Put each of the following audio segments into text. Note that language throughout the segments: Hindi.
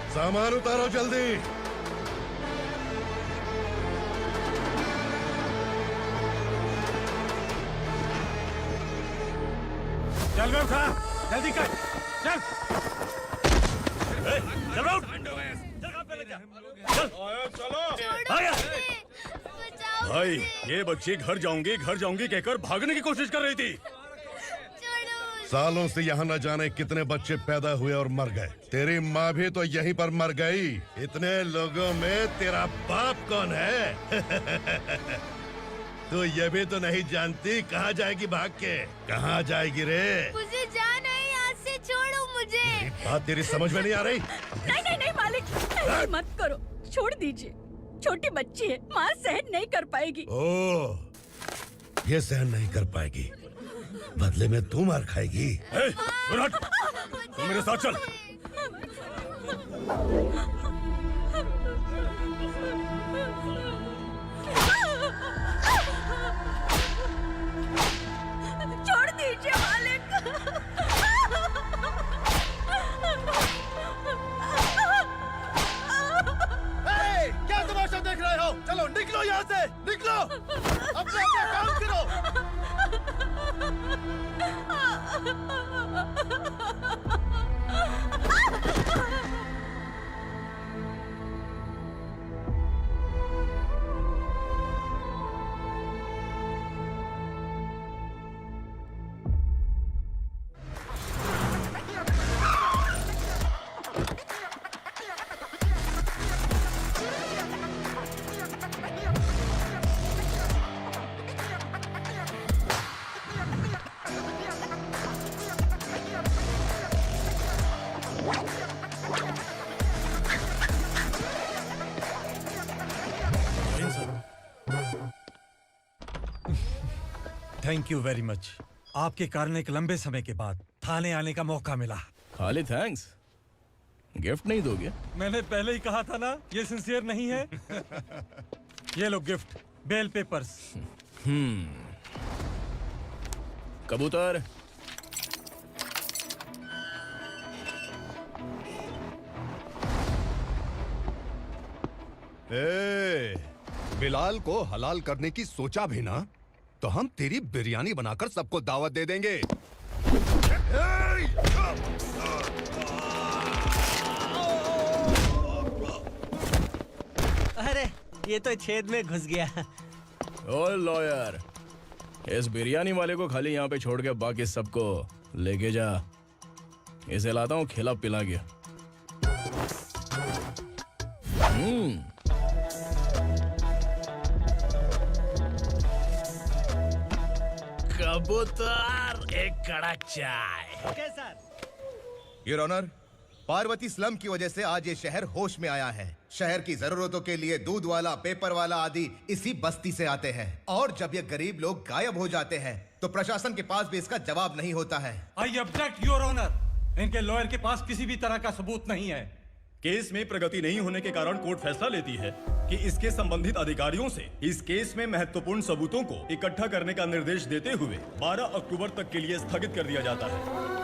सामान उतारो जल्दी। चल बे उठा, जल्दी कर, चल। चल उठ, चलो। भाई ये बच्ची घर जाऊंगी कहकर भागने की कोशिश कर रही थी। सालों से यहाँ न जाने कितने बच्चे पैदा हुए और मर गए। तेरी माँ भी तो यहीं पर मर गई। इतने लोगों में तेरा बाप कौन है? तू ये भी तो नहीं जानती कहाँ जाएगी भाग के? कहाँ जाएगी रे? मुझे जाना है यहाँ से, छोड़ो मुझे। बात तेरी समझ में नहीं आ रही? नहीं मालिक, ऐसे मत करो, छोड़ दीजिए। छोटी बच्ची है, माँ सहन नहीं कर पाएगी। ओह, ये सहन नहीं कर पाएगी, बदले में तू मार खाएगी। तू मेरे साथ चल। छोड़ दीजिए मालिक। क्या तमाशा देख रहे हो? चलो निकलो यहाँ से, निकलो। अपना काम करो। Thank you very much. आपके कारण एक लंबे समय के बाद थाने आने का मौका मिला। खाली थैंक्स, गिफ्ट नहीं दोगे? मैंने पहले ही कहा था ना, ये सिंसियर नहीं है। ये लो गिफ्ट, बेल पेपर्स। कबूतर। बिलाल को हलाल करने की सोचा भी ना, तो हम तेरी बिरयानी बनाकर सबको दावत दे देंगे। अरे ये तो छेद में घुस गया। ओ लॉयर, इस बिरयानी वाले को खाली यहाँ पे छोड़ के बाकी सबको लेके जा। इसे लाता हूँ खिला पिला के। कबूतर, एक कड़क चाय। Okay sir. Your honour, Parvati slum की वजह से आज ये शहर होश में आया है। शहर की जरूरतों के लिए दूध वाला, पेपर वाला आदि इसी बस्ती से आते हैं, और जब ये गरीब लोग गायब हो जाते हैं तो प्रशासन के पास भी इसका जवाब नहीं होता है। I object your honour. इनके लॉयर के पास किसी भी तरह का सबूत नहीं है। केस में प्रगति नहीं होने के कारण कोर्ट फैसला लेती है कि इसके संबंधित अधिकारियों से इस केस में महत्वपूर्ण सबूतों को इकट्ठा करने का निर्देश देते हुए 12 अक्टूबर तक के लिए स्थगित कर दिया जाता है।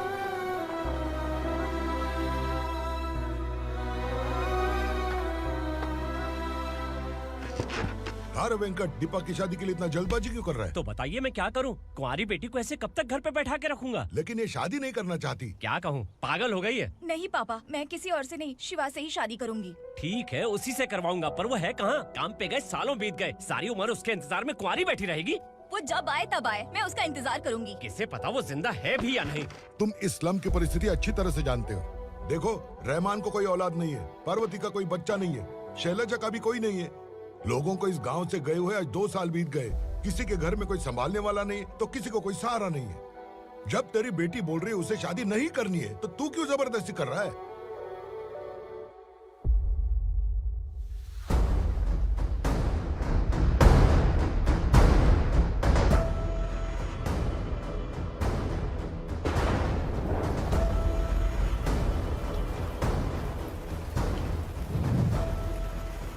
अरे वेंकट, दीपा की शादी के लिए इतना जल्दबाजी क्यों कर रहा है? तो बताइए मैं क्या करूं? कुंवारी बेटी को ऐसे कब तक घर पे बैठा के रखूंगा? लेकिन ये शादी नहीं करना चाहती। क्या कहूं, पागल हो गई है। नहीं पापा, मैं किसी और से नहीं, शिवा से ही शादी करूंगी। ठीक है, उसी से करवाऊंगा, पर वो है कहाँ? काम पे गए, सालों बीत गए, सारी उम्र उसके इंतजार में कुंवारी बैठी रहेगी। वो जब आए तब आए, मैं उसका इंतजार करूंगी। किसे पता वो जिंदा है भी या नहीं। तुम इस्लाम की परिस्थिति अच्छी तरह से जानते हो। देखो, रहमान को कोई औलाद नहीं है, पार्वती का कोई बच्चा नहीं है, शैलजा का भी कोई नहीं है। लोगों को इस गांव से गए हुए आज 2 साल बीत गए। किसी के घर में कोई संभालने वाला नहीं, तो किसी को कोई सहारा नहीं है। जब तेरी बेटी बोल रही है उसे शादी नहीं करनी है, तो तू क्यों जबरदस्ती कर रहा है?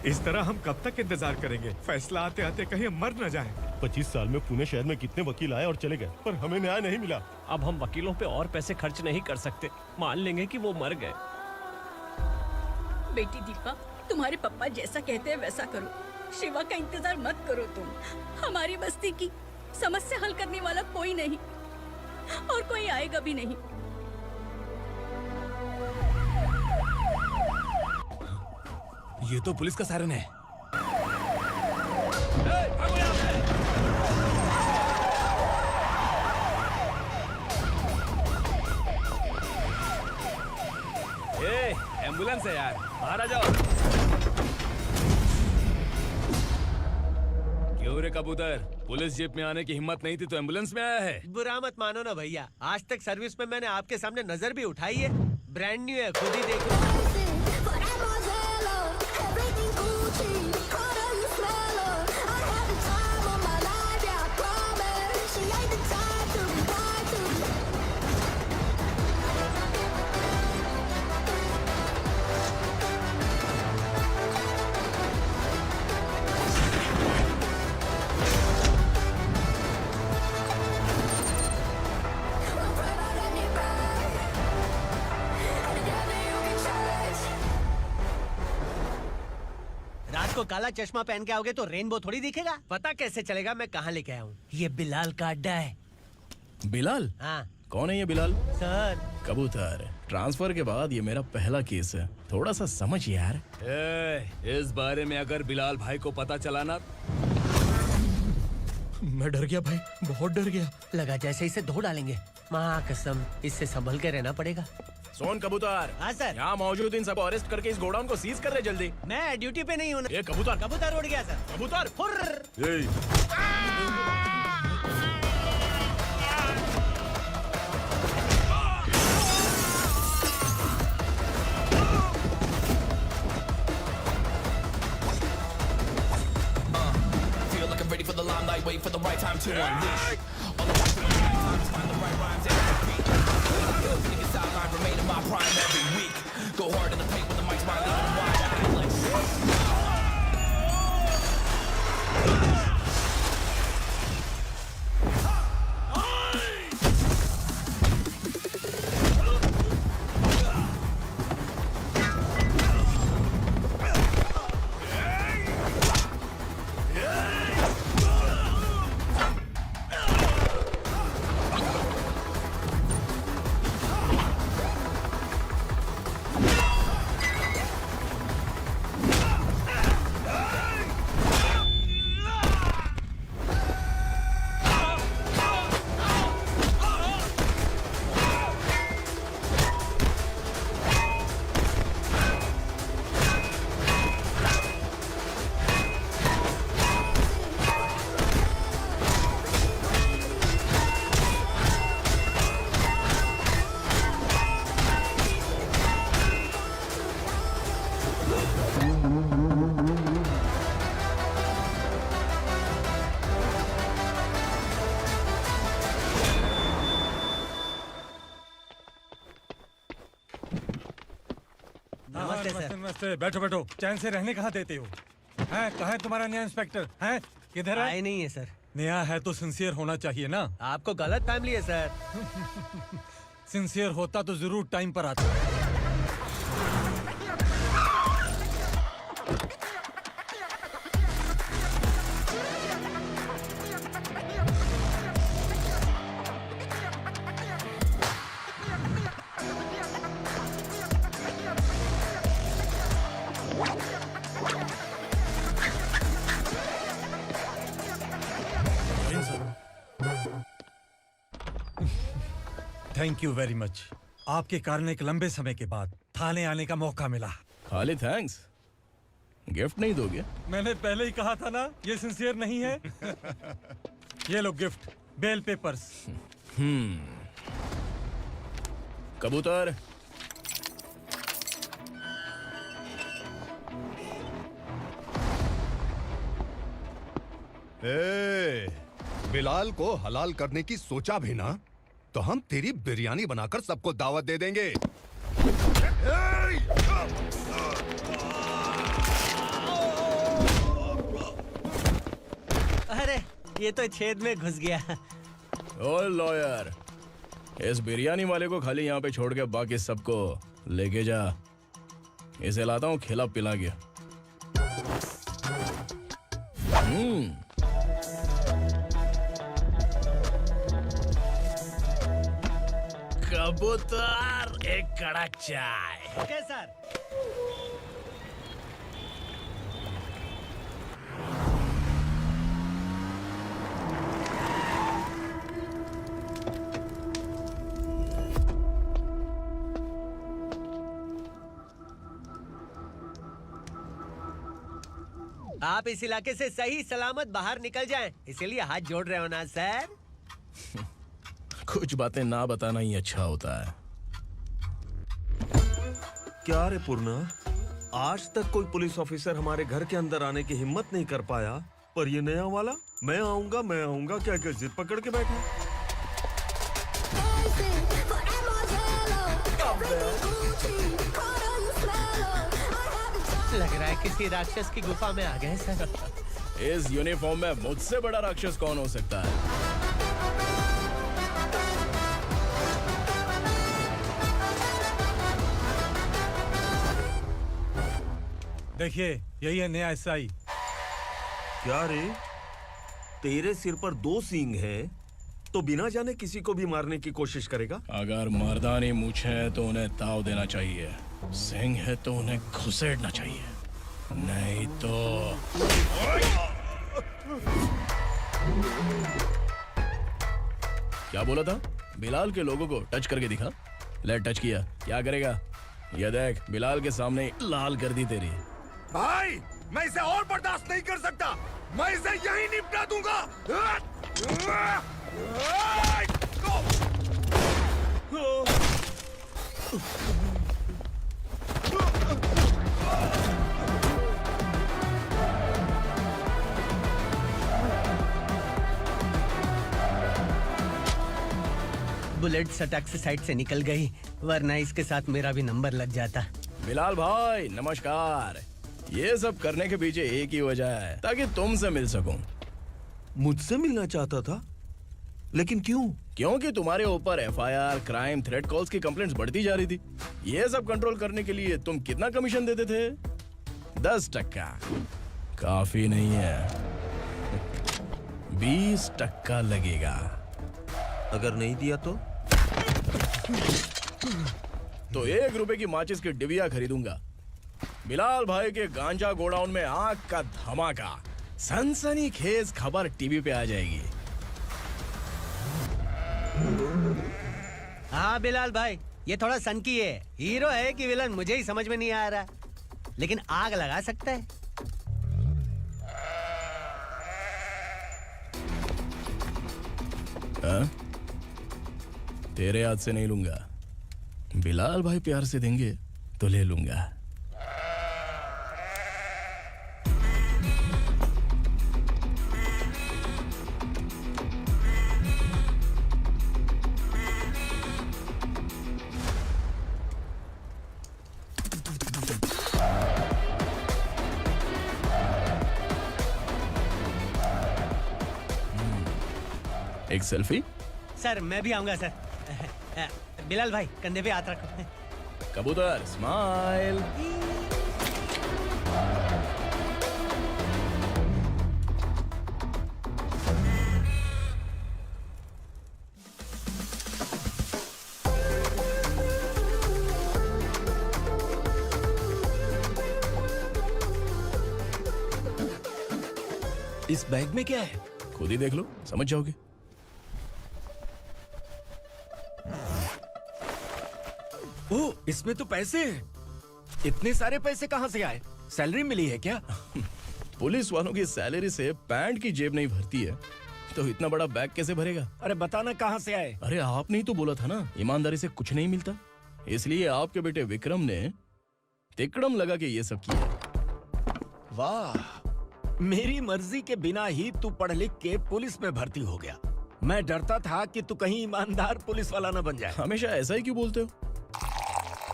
इस तरह हम कब तक इंतजार करेंगे? फैसला आते आते कहीं मर न जाए। 25 साल में पुणे शहर में कितने वकील आए और चले गए, पर हमें न्याय नहीं मिला। अब हम वकीलों पे और पैसे खर्च नहीं कर सकते। मान लेंगे कि वो मर गए। बेटी दीपा, तुम्हारे पापा जैसा कहते हैं वैसा करो। शिवा का इंतजार मत करो तुम। हमारी बस्ती की समस्या हल करने वाला कोई नहीं और कोई आएगा भी नहीं। ये तो पुलिस का सायरन है। एम्बुलेंस है यार, बाहर आ जाओ। क्यों रे कबूतर, पुलिस जीप में आने की हिम्मत नहीं थी तो एम्बुलेंस में आया है? बुरा मत मानो ना भैया, आज तक सर्विस में मैंने आपके सामने नजर भी उठाई है। ब्रांड न्यू है, खुद ही देखो। रात को काला चश्मा पहन के आओगे तो रेनबो थोड़ी दिखेगा। पता कैसे चलेगा मैं कहाँ लेके आया हूँ? ये बिलाल का अड्डा है। बिलाल? हाँ। कौन है ये बिलाल? सर कबूतर, ट्रांसफर के बाद ये मेरा पहला केस है, थोड़ा सा समझ यार। इस बारे में अगर बिलाल भाई को पता चला ना। मैं डर गया भाई, बहुत डर गया। लगा जैसे इसे धो डालेंगे। माँ कसम, इससे संभल के रहना पड़ेगा। सोन कबूतर। हाँ सर। यहाँ मौजूद इन सबको अरेस्ट करके इस गोडाउन को सीज कर रहे जल्दी। मैं ड्यूटी पे नहीं हूँ। ये कबूतर। कबूतर उड़ गया सर। कबूतर। Ready for the limelight, wait for the right time to unleash. All the time to find the right rhymes and beat. Niggas sideline remain in my prime every week. Go hard in the paint with the mic's my leading wide. I can like नमस्ते। बैठो बैठो, चैन से रहने कहाँ देते हो? हैं कहाँ है तुम्हारा नया इंस्पेक्टर? हैं किधर है? आए नहीं है सर। नया है तो सिंसियर होना चाहिए ना। आपको गलत फैमिली है सर। सिंसियर होता तो जरूर टाइम पर आता। Thank you very much. आपके कारण एक लंबे समय के बाद थाने आने का मौका मिला। खाली थैंक्स, गिफ्ट नहीं दोगे? मैंने पहले ही कहा था ना, ये सिंसियर नहीं है। ये लो गिफ्ट, बेल पेपर्स। कबूतर। बिलाल को हलाल करने की सोचा भी ना, तो हम तेरी बिरयानी बनाकर सबको दावत दे देंगे। अरे ये तो छेद में घुस गया। ओ लॉयर, इस बिरयानी वाले को खाली यहाँ पे छोड़ के बाकी सबको लेके जा। इसे लाता हूँ खिला पिला के। कबूतर, एक कड़क चाय। Okay sir. आप इस इलाके से सही सलामत बाहर निकल जाएं, इसीलिए हाथ जोड़ रहे हो ना सर? कुछ बातें ना बताना ही अच्छा होता है। क्या रे पूर्णा, आज तक कोई पुलिस ऑफिसर हमारे घर के अंदर आने की हिम्मत नहीं कर पाया, पर ये नया वाला मैं आऊंगा क्या जिद पकड़ के बैठा। लग रहा है किसी राक्षस की गुफा में आ गए सर। इस यूनिफॉर्म में मुझसे बड़ा राक्षस कौन हो सकता है? देखिए, यही है नया एसआई। क्या रे, तेरे सिर पर 2 सींग है तो बिना जाने किसी को भी मारने की कोशिश करेगा? अगर मर्दानी मूछें है तो उन्हें ताव देना चाहिए, सिंह है तो उन्हें घुसेड़ना चाहिए, नहीं तो। क्या बोला था? बिलाल के लोगों को टच करके दिखा। ले टच किया, क्या करेगा? ये देख, बिलाल के सामने लाल कर दी तेरी। भाई, मैं इसे और बर्दाश्त नहीं कर सकता, मैं इसे यहीं निपटा दूंगा। बुलेट सटक से साइड से निकल गई, वरना इसके साथ मेरा भी नंबर लग जाता। बिलाल भाई नमस्कार। ये सब करने के पीछे एक ही वजह है, ताकि तुमसे मिल सकूं। मुझसे मिलना चाहता था? लेकिन क्यों? क्योंकि तुम्हारे ऊपर एफआईआर, क्राइम, थ्रेट कॉल्स की कंप्लेंट्स बढ़ती जा रही थी। ये सब कंट्रोल करने के लिए तुम कितना कमीशन देते थे? 10%। काफी नहीं है, 20% लगेगा। अगर नहीं दिया तो 1 रुपए की माचिस की डिबिया खरीदूंगा। बिलाल भाई के गांजा गोडाउन में आग का धमाका, सनसनीखेज खबर टीवी पे आ जाएगी। हाँ बिलाल भाई, ये थोड़ा सनकी है। हीरो है कि विलन मुझे ही समझ में नहीं आ रहा, लेकिन आग लगा सकता है। तेरे हाथ से नहीं लूंगा, बिलाल भाई प्यार से देंगे तो ले लूंगा। एक सेल्फी? सर मैं भी आऊंगा सर। बिलाल भाई कंधे पे हाथ रखो। कबूतर स्माइल। इस बैग में क्या है? खुद ही देख लो, समझ जाओगे। ओह, इसमें तो पैसे हैं। इतने सारे पैसे कहाँ से आए? सैलरी मिली है क्या? पुलिस वालों की सैलरी से पैंट की जेब नहीं भरती है, तो इतना बड़ा बैग कैसे भरेगा? अरे बताना कहाँ से आए? अरे आपने ही तो बोला था ना, ईमानदारी से कुछ नहीं मिलता, इसलिए आपके बेटे विक्रम ने तिकड़म लगा के ये सब किया। वाह, मेरी मर्जी के बिना ही तू पढ़ लिख के पुलिस में भर्ती हो गया। मैं डरता था कि तू कहीं ईमानदार पुलिस वाला न बन जाए। हमेशा ऐसा ही क्यों बोलते हो?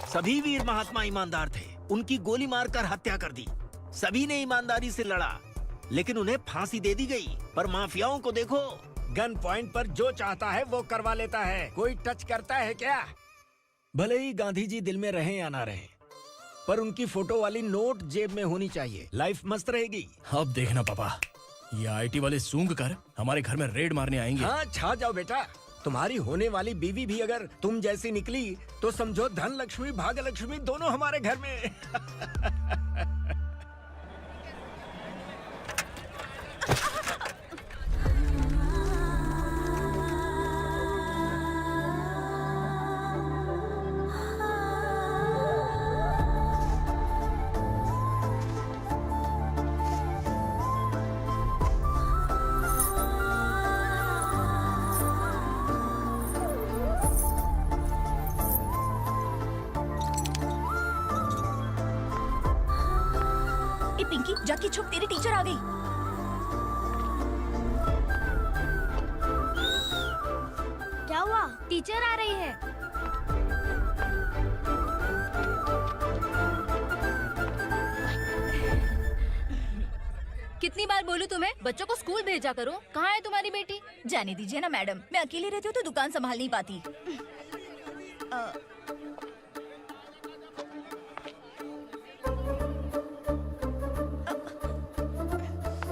सभी वीर महात्मा ईमानदार थे, उनकी गोली मारकर हत्या कर दी। सभी ने ईमानदारी से लड़ा, लेकिन उन्हें फांसी दे दी गई। पर माफियाओं को देखो, गन पॉइंट पर जो चाहता है वो करवा लेता है। कोई टच करता है क्या? भले ही गांधी जी दिल में रहे या ना रहे, पर उनकी फोटो वाली नोट जेब में होनी चाहिए। लाइफ मस्त रहेगी। अब देखना पापा, ये आईटी वाले सूंघ कर हमारे घर में रेड मारने आएंगे। हाँ, छा जाओ बेटा। तुम्हारी होने वाली बीवी भी अगर तुम जैसी निकली तो समझो धन लक्ष्मी भाग्य लक्ष्मी दोनों हमारे घर में। ए पिंकी, जाके छुप, तेरी टीचर आ गई। क्या हुआ? टीचर आ रही है। कितनी बार बोलूं तुम्हें, बच्चों को स्कूल भेजा करो। कहाँ है तुम्हारी बेटी? जाने दीजिए ना मैडम, मैं अकेली रहती हूँ तो दुकान संभाल नहीं पाती।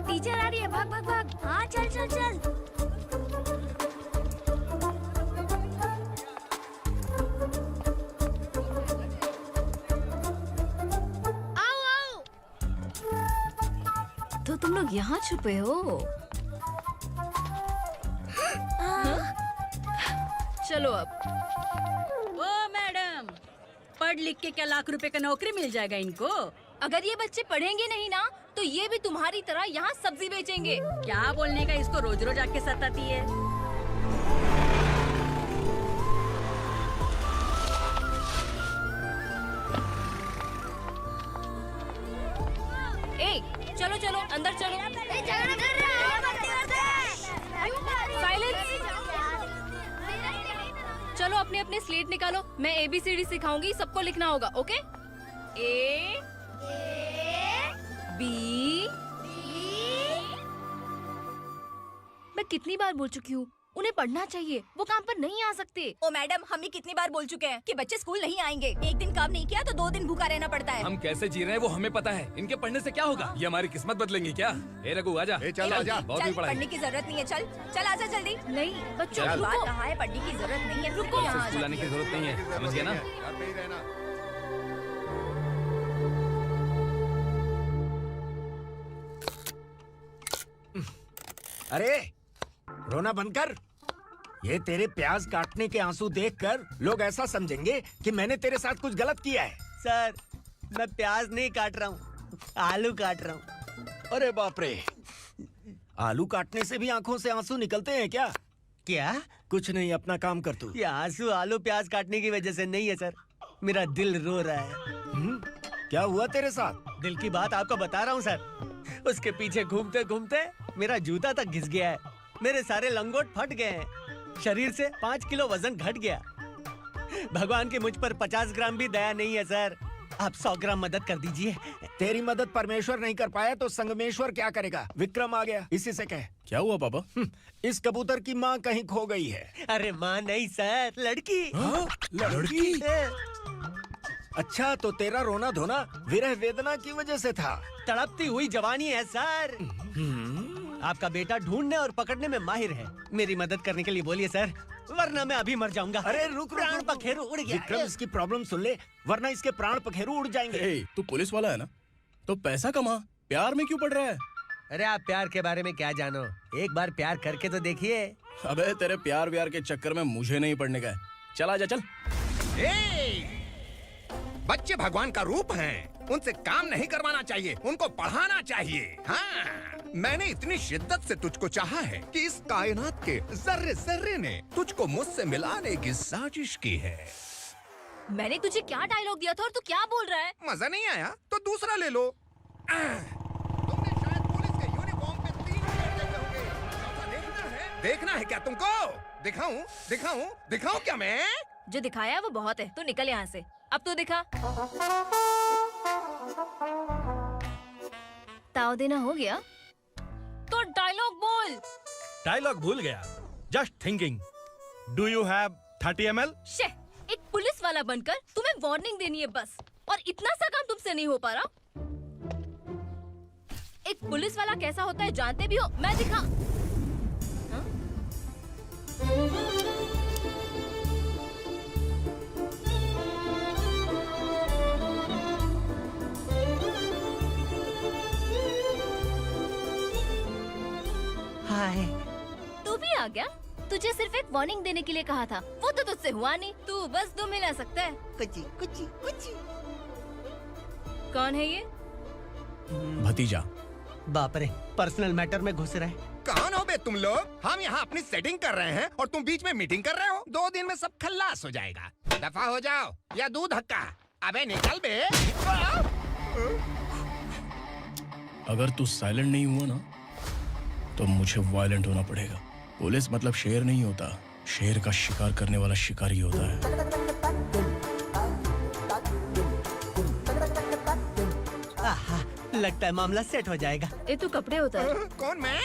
टीचर आ रही है, भाग भाग भाग। हाँ चल चल चल। आओ आओ। तो तुम लोग यहाँ छुपे हो? चलो अब। ओ मैडम, पढ़ लिख के क्या लाख रुपए का नौकरी मिल जाएगा इनको? अगर ये बच्चे पढ़ेंगे नहीं ना तो ये भी तुम्हारी तरह यहाँ सब्जी बेचेंगे। क्या बोलने का, इसको रोज रोज आके सताती है। ए, चलो चलो अंदर चलो। साइलेंस। चलो अपने अपने स्लेट निकालो, मैं ABCD सिखाऊंगी, सबको लिखना होगा। ओके? A B। मैं कितनी बार बोल चुकी हूँ, उन्हें पढ़ना चाहिए, वो काम पर नहीं आ सकते। ओ मैडम, हम भी कितनी बार बोल चुके हैं कि बच्चे स्कूल नहीं आएंगे। एक दिन काम नहीं किया तो 2 दिन भूखा रहना पड़ता है। हम कैसे जी रहे हैं वो हमें पता है, इनके पढ़ने से क्या होगा? ये हमारी किस्मत बदलेंगी क्या? ए रघु आजा। चल आजा। बहुत भी पढ़ाई। पढ़ने की जरूरत नहीं है, चल चल आजा जल्दी। नहीं बच्चों की बात कहाँ है, पढ़ने की जरूरत नहीं है, रुको यहाँ। स्कूल आने की जरूरत नहीं है, समझ गया ना? घर पे ही रहना। अरे रोना बंद कर। ये तेरे प्याज काटने के आंसू देखकर लोग ऐसा समझेंगे कि मैंने तेरे साथ कुछ गलत किया है। सर, मैं प्याज नहीं काट रहा हूँ, आलू काट रहा हूँ। अरे बाप रे, आलू काटने से भी आंखों से आंसू निकलते हैं क्या? क्या? कुछ नहीं, अपना काम कर तू। ये आंसू आलू प्याज काटने की वजह से नहीं है सर, मेरा दिल रो रहा है। क्या हुआ तेरे साथ? दिल की बात आपको बता रहा हूँ सर। उसके पीछे घूमते घूमते मेरा जूता तक घिस गया है, मेरे सारे लंगोट फट गए हैं, शरीर से 5 किलो वजन घट गया। भगवान की मुझ पर 50 ग्राम भी दया नहीं है सर, आप 100 ग्राम मदद कर दीजिए। तेरी मदद परमेश्वर नहीं कर पाया तो संगमेश्वर क्या करेगा? विक्रम आ गया, इसी से कह। क्या हुआ पापा? इस कबूतर की माँ कहीं खो गई है। अरे माँ नहीं सर, लड़की। लड़की? अच्छा, तो तेरा रोना धोना विरह वेदना की वजह से था। तड़पती हुई जवानी है सर। आपका बेटा ढूंढने और पकड़ने में माहिर है, मेरी मदद करने के लिए बोलिए सर, वरना मैं अभी मर जाऊंगा। अरे रुक, प्राण पखेरु उड़ गया। विक्रम, इसकी प्रॉब्लम सुन ले, वरना इसके प्राण पखेरु उड़ जाएंगे। तू पुलिस वाला है ना, तो पैसा कमा, प्यार में क्यों पड़ रहा है? अरे आप प्यार के बारे में क्या जानो, एक बार प्यार करके तो देखिए। अबे तेरे प्यार व्यार के चक्कर में मुझे नहीं पड़ने का है। चल आजा चल। बच्चे भगवान का रूप हैं, उनसे काम नहीं करवाना चाहिए, उनको पढ़ाना चाहिए। हाँ, मैंने इतनी शिद्दत से तुझको चाहा है कि इस कायनात के जर्रे जर्रे ने तुझको मुझसे मिलाने की साजिश की है। मैंने तुझे क्या डायलॉग दिया था और तू क्या बोल रहा है? मजा नहीं आया तो दूसरा ले लो। तुमने शायद पुलिस के यूनिफॉर्म पे 3 शेर देखे होंगे। ऐसा देखना है क्या तुमको? दिखाऊं दिखाऊं दिखाऊं क्या मैं? जो दिखाया वो बहुत है, तू निकल यहाँ से। अब तो दिखा। ताव देना हो गया तो डायलॉग बोल। डायलॉग भूल गया। Just thinking, do you have 30 ml? शे, एक पुलिस वाला बनकर तुम्हें वार्निंग देनी है बस। और इतना सा काम तुमसे नहीं हो पा रहा। एक पुलिस वाला कैसा होता है जानते भी हो? मैं दिखा। हाँ? हाय। तू भी आ गया? तुझे सिर्फ एक वार्निंग देने के लिए कहा था, वो तो तुझसे हुआ नहीं। तू बस दुम हिला सकता है। कुची कुची कुची। कौन है ये? भतीजा। बाप रे, पर्सनल मैटर में घुस रहे। कौन हो बे तुम लोग? हम यहाँ अपनी सेटिंग कर रहे हैं और तुम बीच में मीटिंग कर रहे हो। 2 दिन में सब खल्लास हो जाएगा। दफा हो जाओ या दूध हक्का। अबे निकल बे। अगर तू साइलेंट नहीं हुआ ना तो मुझे वायलेंट होना पड़ेगा। पुलिस मतलब शेर नहीं होता, शेर का शिकार करने वाला शिकारी होता है। आहा, लगता है मामला सेट हो जाएगा। ए तू कपड़े उतार। कौन मैं?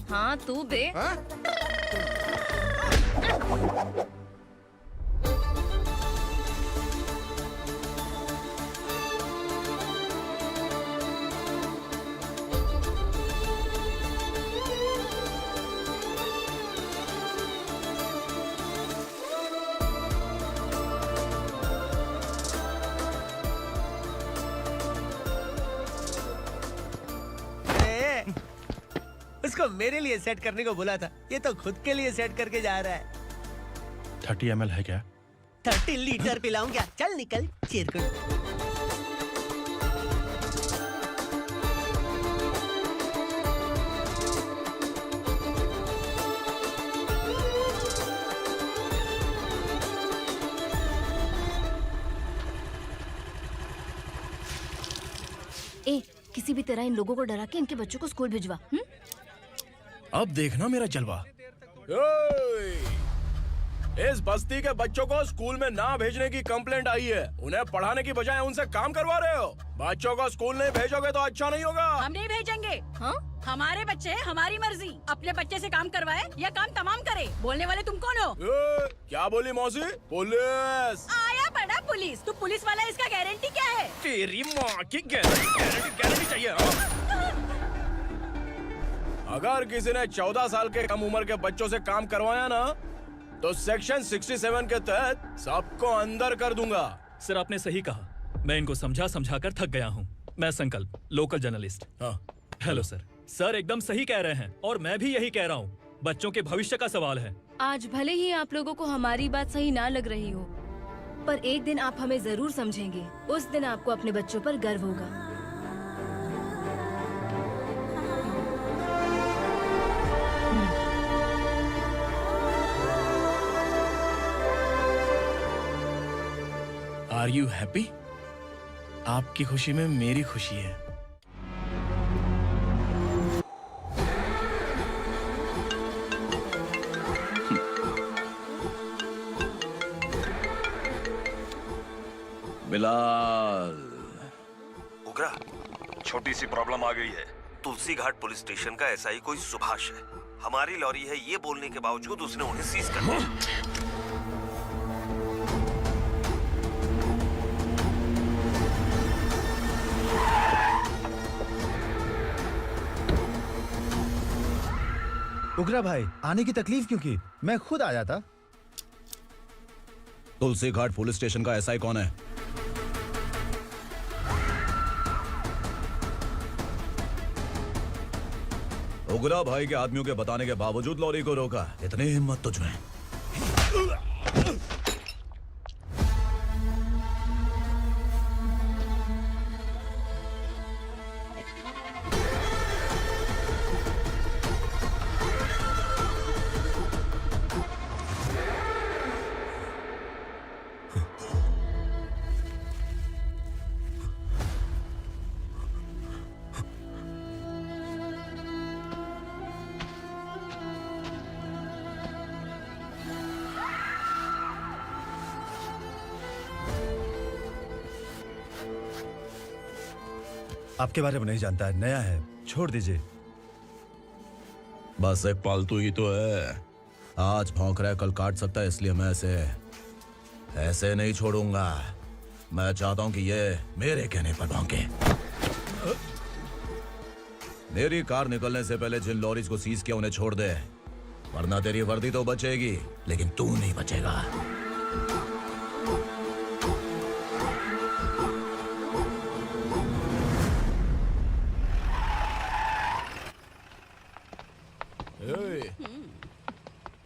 हाँ तू बे। उसको मेरे लिए सेट करने को बोला था, ये तो खुद के लिए सेट करके जा रहा है। 30 ml है क्या? 30 लीटर पिलाऊं क्या? चल निकल चिरकुट। ए, किसी भी तरह इन लोगों को डरा के इनके बच्चों को स्कूल भिजवा। अब देखना मेरा जलवा। इस बस्ती के बच्चों को स्कूल में ना भेजने की कंप्लेंट आई है। उन्हें पढ़ाने की बजाय उनसे काम करवा रहे हो। बच्चों को स्कूल नहीं भेजोगे तो अच्छा नहीं होगा। हम नहीं भेजेंगे। हाँ? हमारे बच्चे हमारी मर्जी। अपने बच्चे से काम करवाए या काम तमाम करे। बोलने वाले तुम कौन हो? क्या बोली मौसी? पुलिस आया बड़ा पुलिस। तू पुलिस वाला, इसका गारंटी क्या है? तेरी माँ की गारंटी चाहिए। अगर किसी ने 14 साल के कम उम्र के बच्चों से काम करवाया ना तो सेक्शन 67 के तहत सबको अंदर कर दूंगा। सर आपने सही कहा। मैं इनको समझा कर थक गया हूँ। मैं संकल्प, लोकल जर्नलिस्ट। हाँ। Hello sir. सर एकदम सही कह रहे हैं और मैं भी यही कह रहा हूँ। बच्चों के भविष्य का सवाल है। आज भले ही आप लोगों को हमारी बात सही ना लग रही हो, पर एक दिन आप हमें जरूर समझेंगे। उस दिन आपको अपने बच्चों पर गर्व होगा। Are you happy? आपकी खुशी में मेरी खुशी है। बिलाल। उगरा, छोटी सी प्रॉब्लम आ गई है। तुलसी घाट पुलिस स्टेशन का एसआई कोई सुभाष है। हमारी लॉरी है ये बोलने के बावजूद उसने उन्हें सीज कर दिया। उगरा भाई, आने की तकलीफ क्यों की? मैं खुद आ जाता। तुलसी घाट पुलिस स्टेशन का एसआई कौन है? उगरा भाई के आदमियों के बताने के बावजूद लॉरी को रोका। इतनी हिम्मत तुझमें? आपके बारे में नहीं जानता है, नया है, छोड़ दीजिए। बस एक पालतू ही तो है। आज भौंक रहा है, कल काट सकता है, इसलिए मैं ऐसे नहीं छोड़ूंगा। मैं चाहता हूं कि ये मेरे कहने पर भौंके। मेरी कार निकलने से पहले जिन लॉरीज को सीज किया उन्हें छोड़ दे, वरना तेरी वर्दी तो बचेगी लेकिन तू नहीं बचेगा।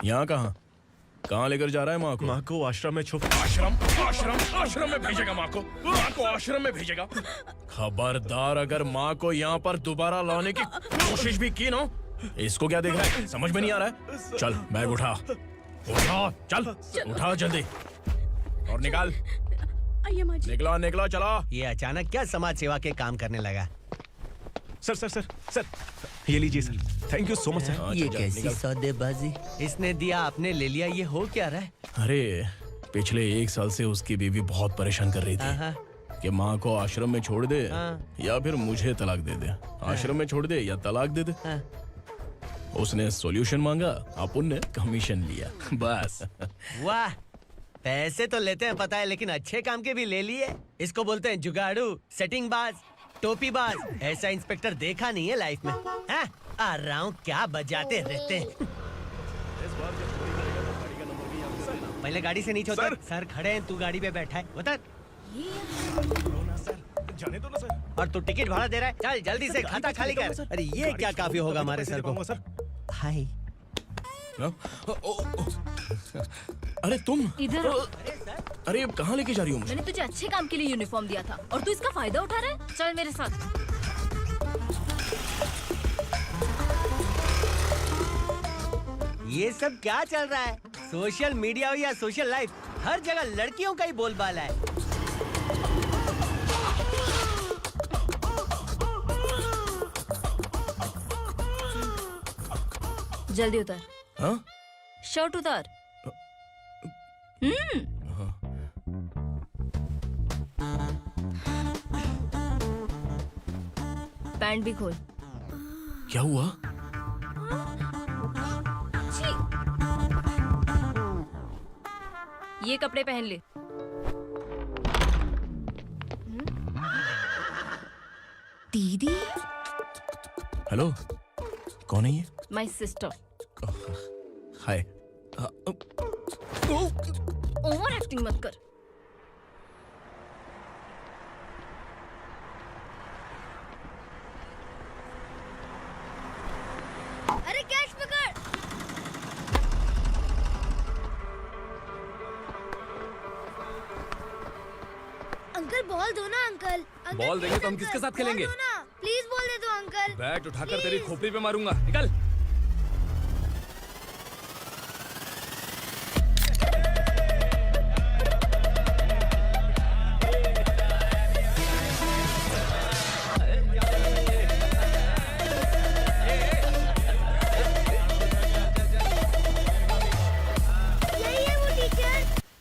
यहाँ कहाँ लेकर जा रहा है माँ को? माँ को आश्रम में छुप। आश्रम में भेजेगा माँ को आश्रम में भेजेगा। खबरदार, अगर माँ को यहाँ पर दोबारा लाने की कोशिश भी की ना, इसको क्या देख रहा है? समझ में नहीं आ रहा है? चल बैग उठा, चल उठा जल्दी और निकाल। निकला चला। ये अचानक क्या समाज सेवा के काम करने लगा? सर ये लीजिए sir. Thank you so much sir. ये कैसी सौदेबाजी? इसने दिया आपने ले लिया, ये हो क्या रहा है? अरे पिछले 1 साल से उसकी बीवी बहुत परेशान कर रही थी कि माँ को आश्रम में छोड़ दे या फिर मुझे तलाक दे दे। आश्रम में छोड़ दे या तलाक दे दे। उसने सॉल्यूशन मांगा, अपन ने कमीशन लिया, बस। वाह, पैसे तो लेते हैं पता है, लेकिन अच्छे काम के भी ले लिए। इसको बोलते हैं जुगाड़ू, सेटिंग बाज, टोपी बाज। ऐसा इंस्पेक्टर देखा नहीं है लाइफ में। हाँ? आ रहा हूँ, क्या बजाते रहते हैं। पहले गाड़ी से नीचे उतर। सर खड़े हैं, तू गाड़ी पे बैठा है, उतर। जाने दो ना सर। और तू टिकट भाड़ा दे रहा है? चल जल्दी से खाता खाली कर। अरे ये क्या काफी होगा हमारे सर को। हाय। अरे तुम इधर। अरे अब कहाँ लेके जा रही हो मुझे? मैंने तुझे अच्छे काम के लिए यूनिफॉर्म दिया था और तू इसका फायदा उठा रहा है। चल मेरे साथ। ये सब क्या चल रहा है? सोशल मीडिया हो या सोशल लाइफ, हर जगह लड़कियों का ही बोलबाला है। जल्दी उतर। हाँ? शर्ट उतार। पैंट भी खोल। क्या हुआ? ये कपड़े पहन ले। दीदी। हेलो, कौन है ये? My sister. Hi. Over acting मत कर। अरे कैच पकड़। अंकल बॉल दो ना अंकल। बॉल देंगे तो हम किसके साथ खेलेंगे? प्लीज बॉल दे दो अंकल। बैट उठाकर तेरी खोपड़ी पे मारूंगा, निकल।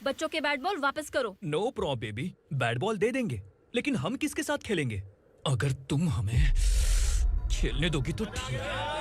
बच्चों के बैट बॉल वापस करो। No problem baby, bat ball दे देंगे, लेकिन हम किसके साथ खेलेंगे? अगर तुम हमें खेलने दोगी तो ठीक है।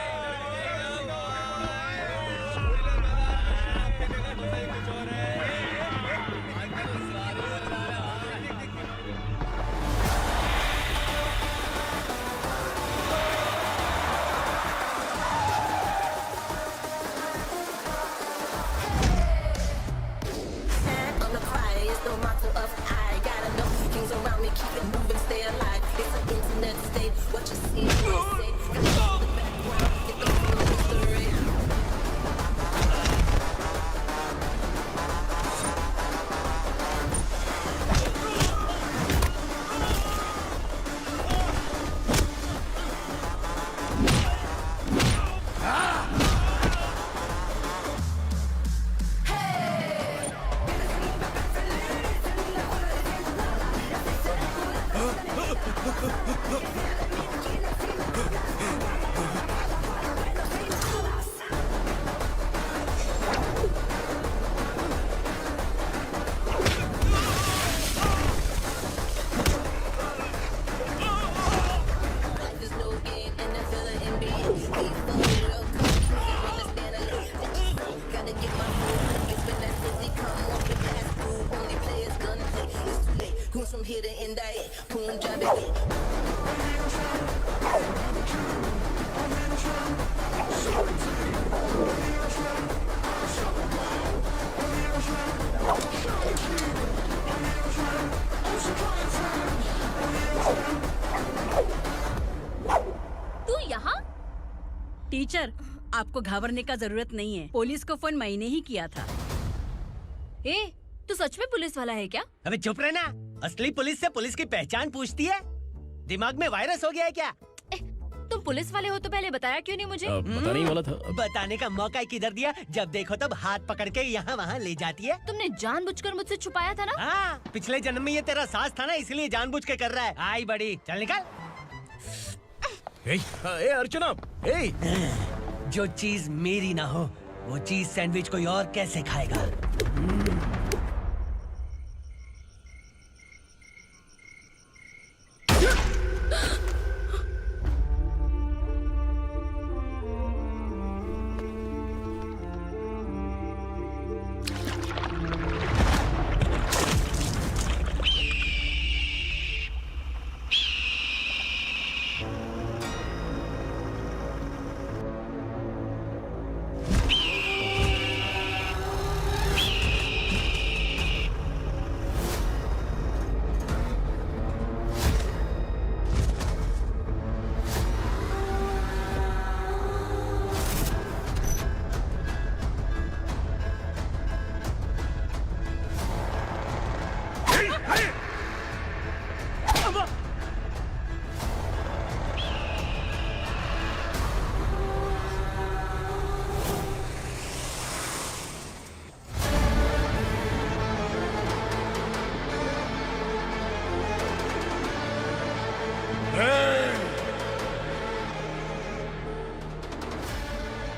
from here to end I Punjabi. तू यहाँ? टीचर, आपको घबराने का जरूरत नहीं है। पुलिस को फोन मैंने ही किया था। ए, तू सच में पुलिस वाला है क्या? अबे चुप रहना। असली पुलिस से पुलिस की पहचान पूछती है? दिमाग में वायरस हो गया है क्या? तुम पुलिस वाले हो तो पहले बताया क्यों नहीं मुझे? बताने ही वाला था। बताने का मौका किधर दिया? जब देखो तब हाथ पकड़ के यहाँ वहाँ ले जाती है। तुमने जानबूझकर मुझसे छुपाया था ना? हाँ, पिछले जन्म में ये तेरा सास था ना, इसलिए जानबूझ के कर रहा है। आई बड़ी, चल निकल। ए अर्चना, ए! जो चीज मेरी ना हो, वो चीज सैंडविच कोई और कैसे खाएगा?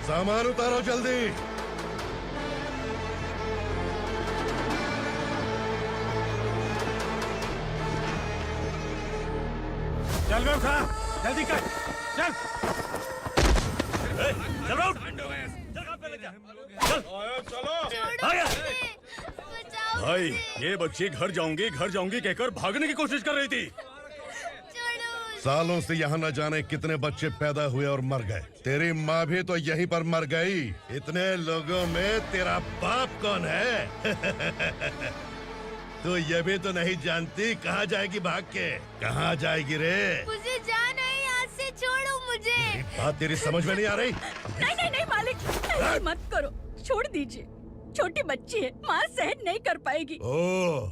सामान उतारो जल्दी। चल बे उठा, जल्दी कर, चल। चल राउट। चलो। भाई, ये बच्ची घर जाऊंगी कहकर भागने की कोशिश कर रही थी। सालों से यहाँ न जाने कितने बच्चे पैदा हुए और मर गए। तेरी माँ भी तो यहीं पर मर गई। इतने लोगों में तेरा बाप कौन है? तू ये भी तो नहीं जानती कहाँ जाएगी भाग के? कहाँ जाएगी रे? मुझे जाना है, यहाँ से छोड़ो मुझे। बात तेरी समझ में नहीं आ रही? नहीं मालिक, ऐसे मत करो, छोड़ दीजिए। छोटी बच्ची है, माँ सहन नहीं कर पाएगी। ओह,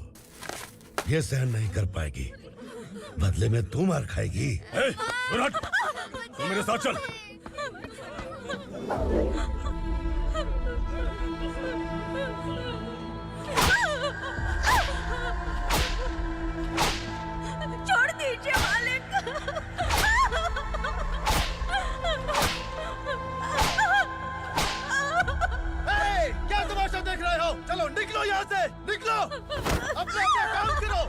ये सहन नहीं कर पाएगी, बदले में तू मार खाएगी। तू मेरे साथ चल। छोड़ दीजिए मालिक। क्या तमाशा देख रहे हो? चलो निकलो यहाँ से, निकलो। अपना काम करो।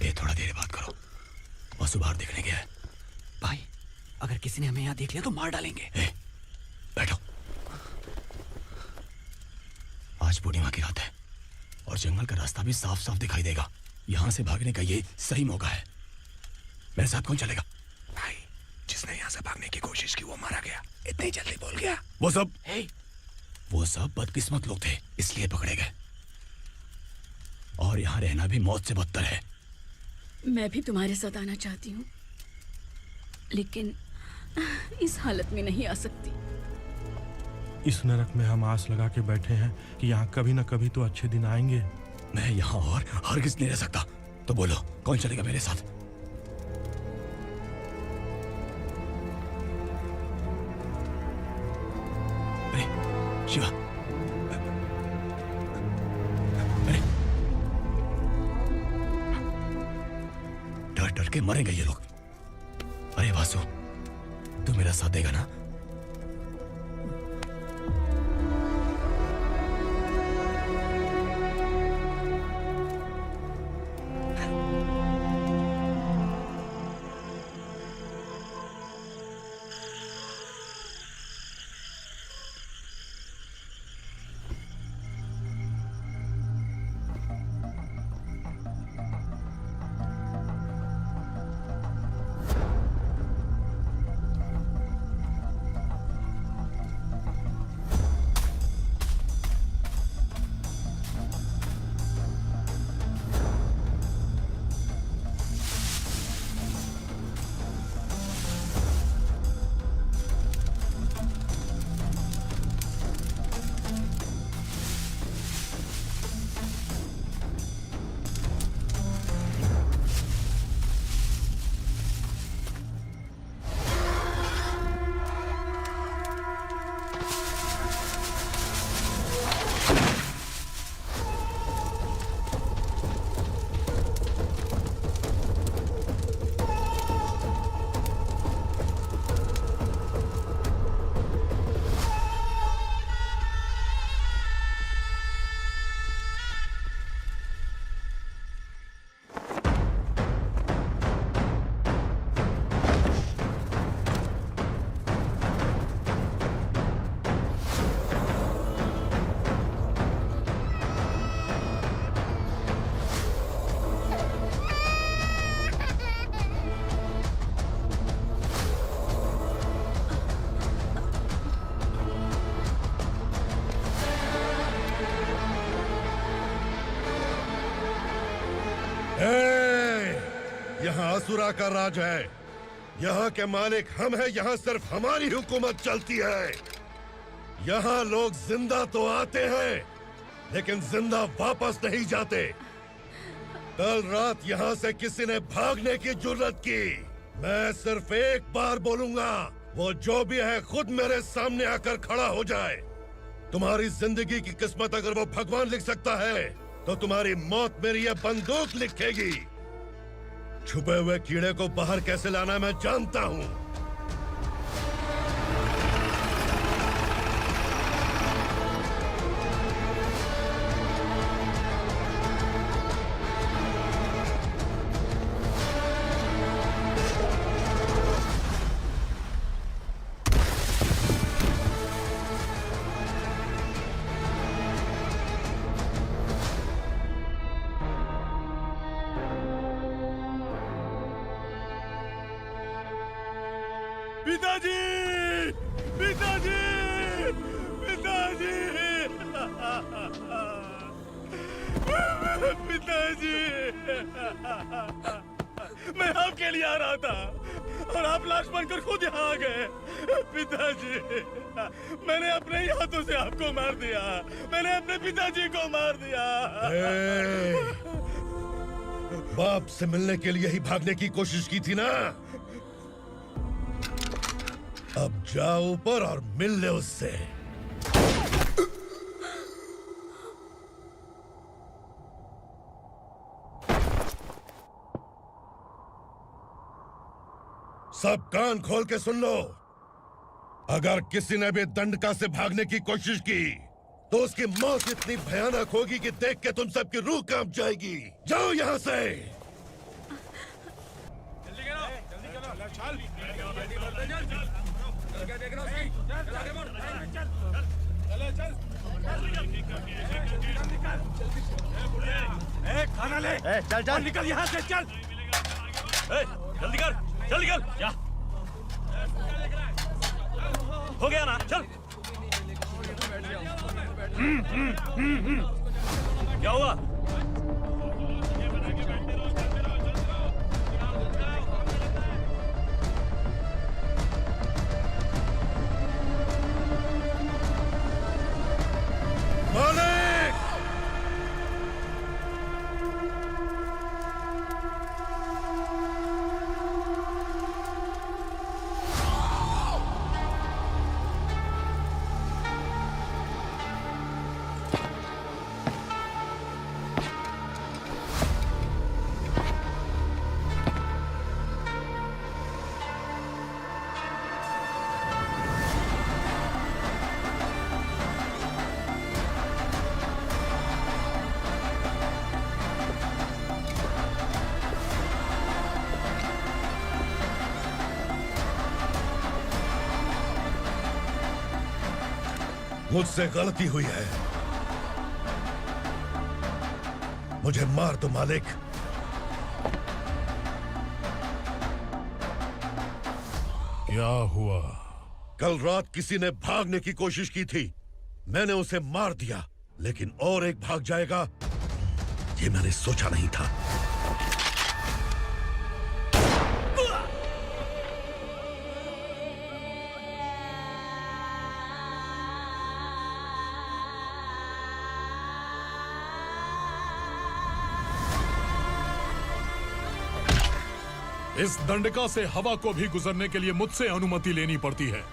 ये थोड़ा देर बात करो, वसु बाहर देखने गया है। भाई, अगर किसी ने हमें यहाँ देख लिया तो मार डालेंगे। बैठो। आज पूर्णिमा की रात है और जंगल का रास्ता भी साफ साफ दिखाई देगा। यहाँ से भागने का ये सही मौका है। मेरे साथ कौन चलेगा? भाई, जिसने यहाँ से भागने की कोशिश की वो मारा गया। इतनी जल्दी बोल गया। वो सब बदकिस्मत लोग थे, इसलिए पकड़े गए। और यहाँ रहना भी मौत से बदतर है। मैं भी तुम्हारे साथ आना चाहती हूँ, लेकिन इस हालत में नहीं आ सकती। इस नरक में हम आस लगा के बैठे हैं कि यहाँ कभी न कभी तो अच्छे दिन आएंगे। मैं यहाँ और हरगिज़ नहीं रह सकता। तो बोलो, कौन चलेगा मेरे साथ? अरे शिवा, अरे डर डर के मरेंगे ये लोग। अरे वासु, तू मेरा साथ देगा ना? असुरा का राज है। यहाँ के मालिक हम हैं, यहाँ सिर्फ हमारी हुकूमत चलती है। यहाँ लोग जिंदा तो आते हैं लेकिन जिंदा वापस नहीं जाते। कल रात यहाँ से किसी ने भागने की जुर्रत की, मैं सिर्फ एक बार बोलूंगा, वो जो भी है खुद मेरे सामने आकर खड़ा हो जाए। तुम्हारी जिंदगी की किस्मत अगर वो भगवान लिख सकता है तो तुम्हारी मौत मेरी ये बंदूक लिखेगी। छुपे हुए कीड़े को बाहर कैसे लाना मैं जानता हूँ। पिताजी, पिताजी, पिताजी, पिताजी, मैं आपके लिए आ रहा था और आप लाश बनकर खुद यहाँ आ गए। पिताजी, मैंने अपने ही हाथों से आपको मार दिया। मैंने अपने पिताजी को मार दिया। बाप से मिलने के लिए ही भागने की कोशिश की थी ना? अब जाओ ऊपर और मिल ले उससे। सब कान खोल के सुन लो। अगर किसी ने भी दंडका से भागने की कोशिश की तो उसकी मौत इतनी भयानक होगी कि देख के तुम सबकी रूह कांप जाएगी। जाओ यहाँ से। खाना ले। चल चल निकल यहाँ से, चल। जल्दी कर, जल्दी कर। क्या हो गया ना? चल। क्या हुआ? मालिक! मुझसे गलती हुई है, मुझे मार दो मालिक। क्या हुआ? कल रात किसी ने भागने की कोशिश की थी, मैंने उसे मार दिया, लेकिन और एक भाग जाएगा ये मैंने सोचा नहीं था। इस दंडका से हवा को भी गुजरने के लिए मुझसे अनुमति लेनी पड़ती है।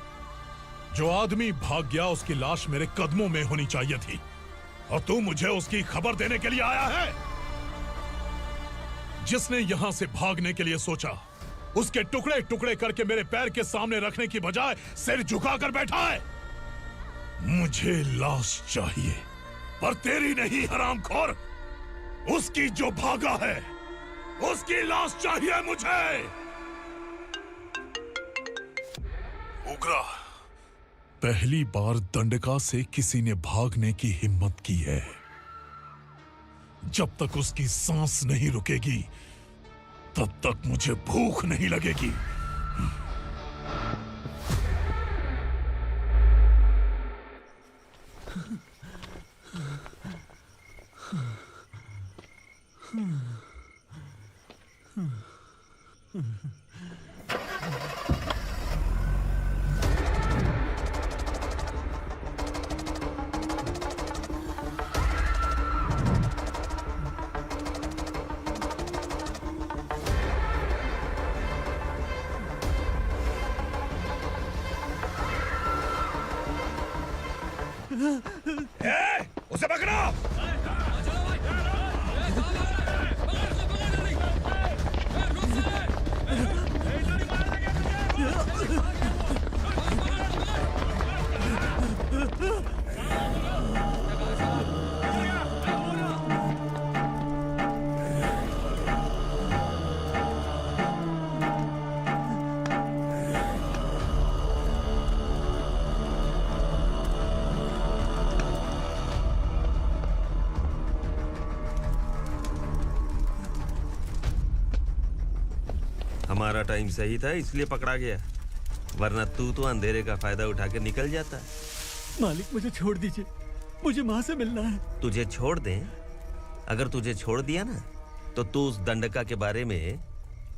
जो आदमी भाग गया उसकी लाश मेरे कदमों में होनी चाहिए थी, और तू मुझे उसकी खबर देने के लिए आया है। जिसने यहां से भागने के लिए सोचा उसके टुकड़े टुकड़े करके मेरे पैर के सामने रखने की बजाय सिर झुकाकर बैठा है। मुझे लाश चाहिए, पर तेरी नहीं हरामखोर, उसकी जो भागा है उसकी लाश चाहिए मुझे। उग्रा, पहली बार दंडका से किसी ने भागने की हिम्मत की है। जब तक उसकी सांस नहीं रुकेगी तब तक मुझे भूख नहीं लगेगी। उसे पकड़ो। हमारा टाइम सही था इसलिए पकड़ा गया, वरना तू तो अंधेरे का फायदा उठा के निकल जाता। मालिक मुझे छोड़ दीजिए, मुझे माँ से मिलना है। तुझे छोड़ दें? अगर तुझे छोड़ दिया ना तो तू उस दंडका के बारे में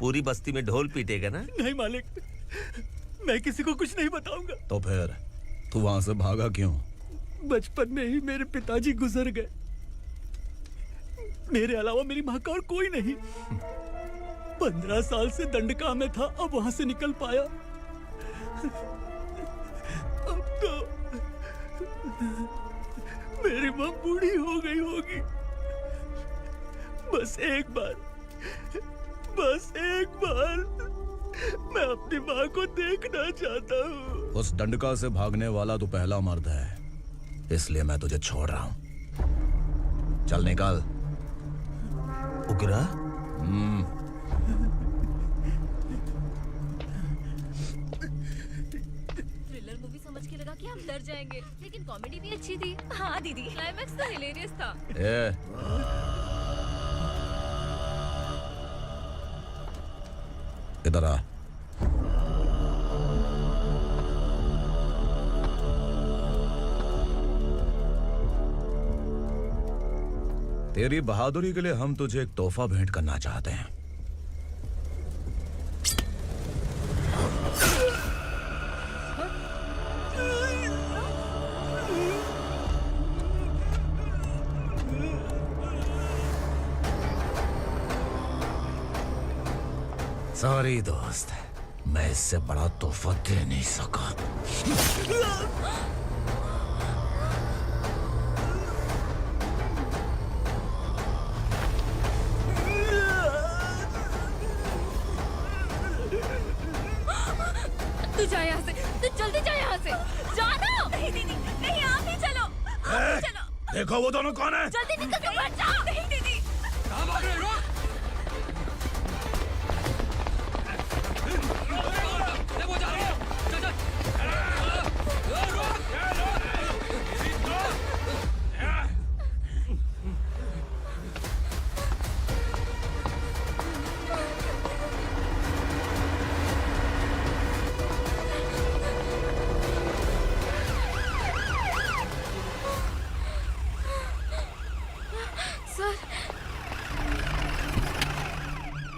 पूरी बस्ती में ढोल पीटेगा ना। नहीं मालिक, मैं किसी को कुछ नहीं बताऊंगा। तो फिर तू वहां से भागा क्यों? बचपन में ही मेरे पिताजी गुजर गए, मेरे अलावा मेरी माँ का और कोई नहीं। 15 साल से दंडका में था, अब वहां से निकल पाया। अब तो मेरी माँ बूढ़ी हो गई होगी। बस एक बार मैं अपनी माँ को देखना चाहता हूँ। उस दंडका से भागने वाला तू पहला मर्द है, इसलिए मैं तुझे छोड़ रहा हूँ। चल निकल। उग्रा? थ्रिलर मूवी समझ के लगा कि हम डर जाएंगे, लेकिन कॉमेडी भी अच्छी थी। हाँ दीदी, क्लाइमैक्स तो हिलेरियस था। इधर आ। तेरी बहादुरी के लिए हम तुझे एक तोहफा भेंट करना चाहते हैं। सॉरी दोस्त, मैं इससे बड़ा तोहफा दे नहीं सका। तू जा यहाँ से, तू जल्दी जा यहाँ से। जाना। नहीं दीदी, नहीं, आप ही चलो, आप ही चलो। देखो वो दोनों कौन है? जल्दी निकल के मत जाओ। नहीं दीदी। कहाँ भाग रहे हो?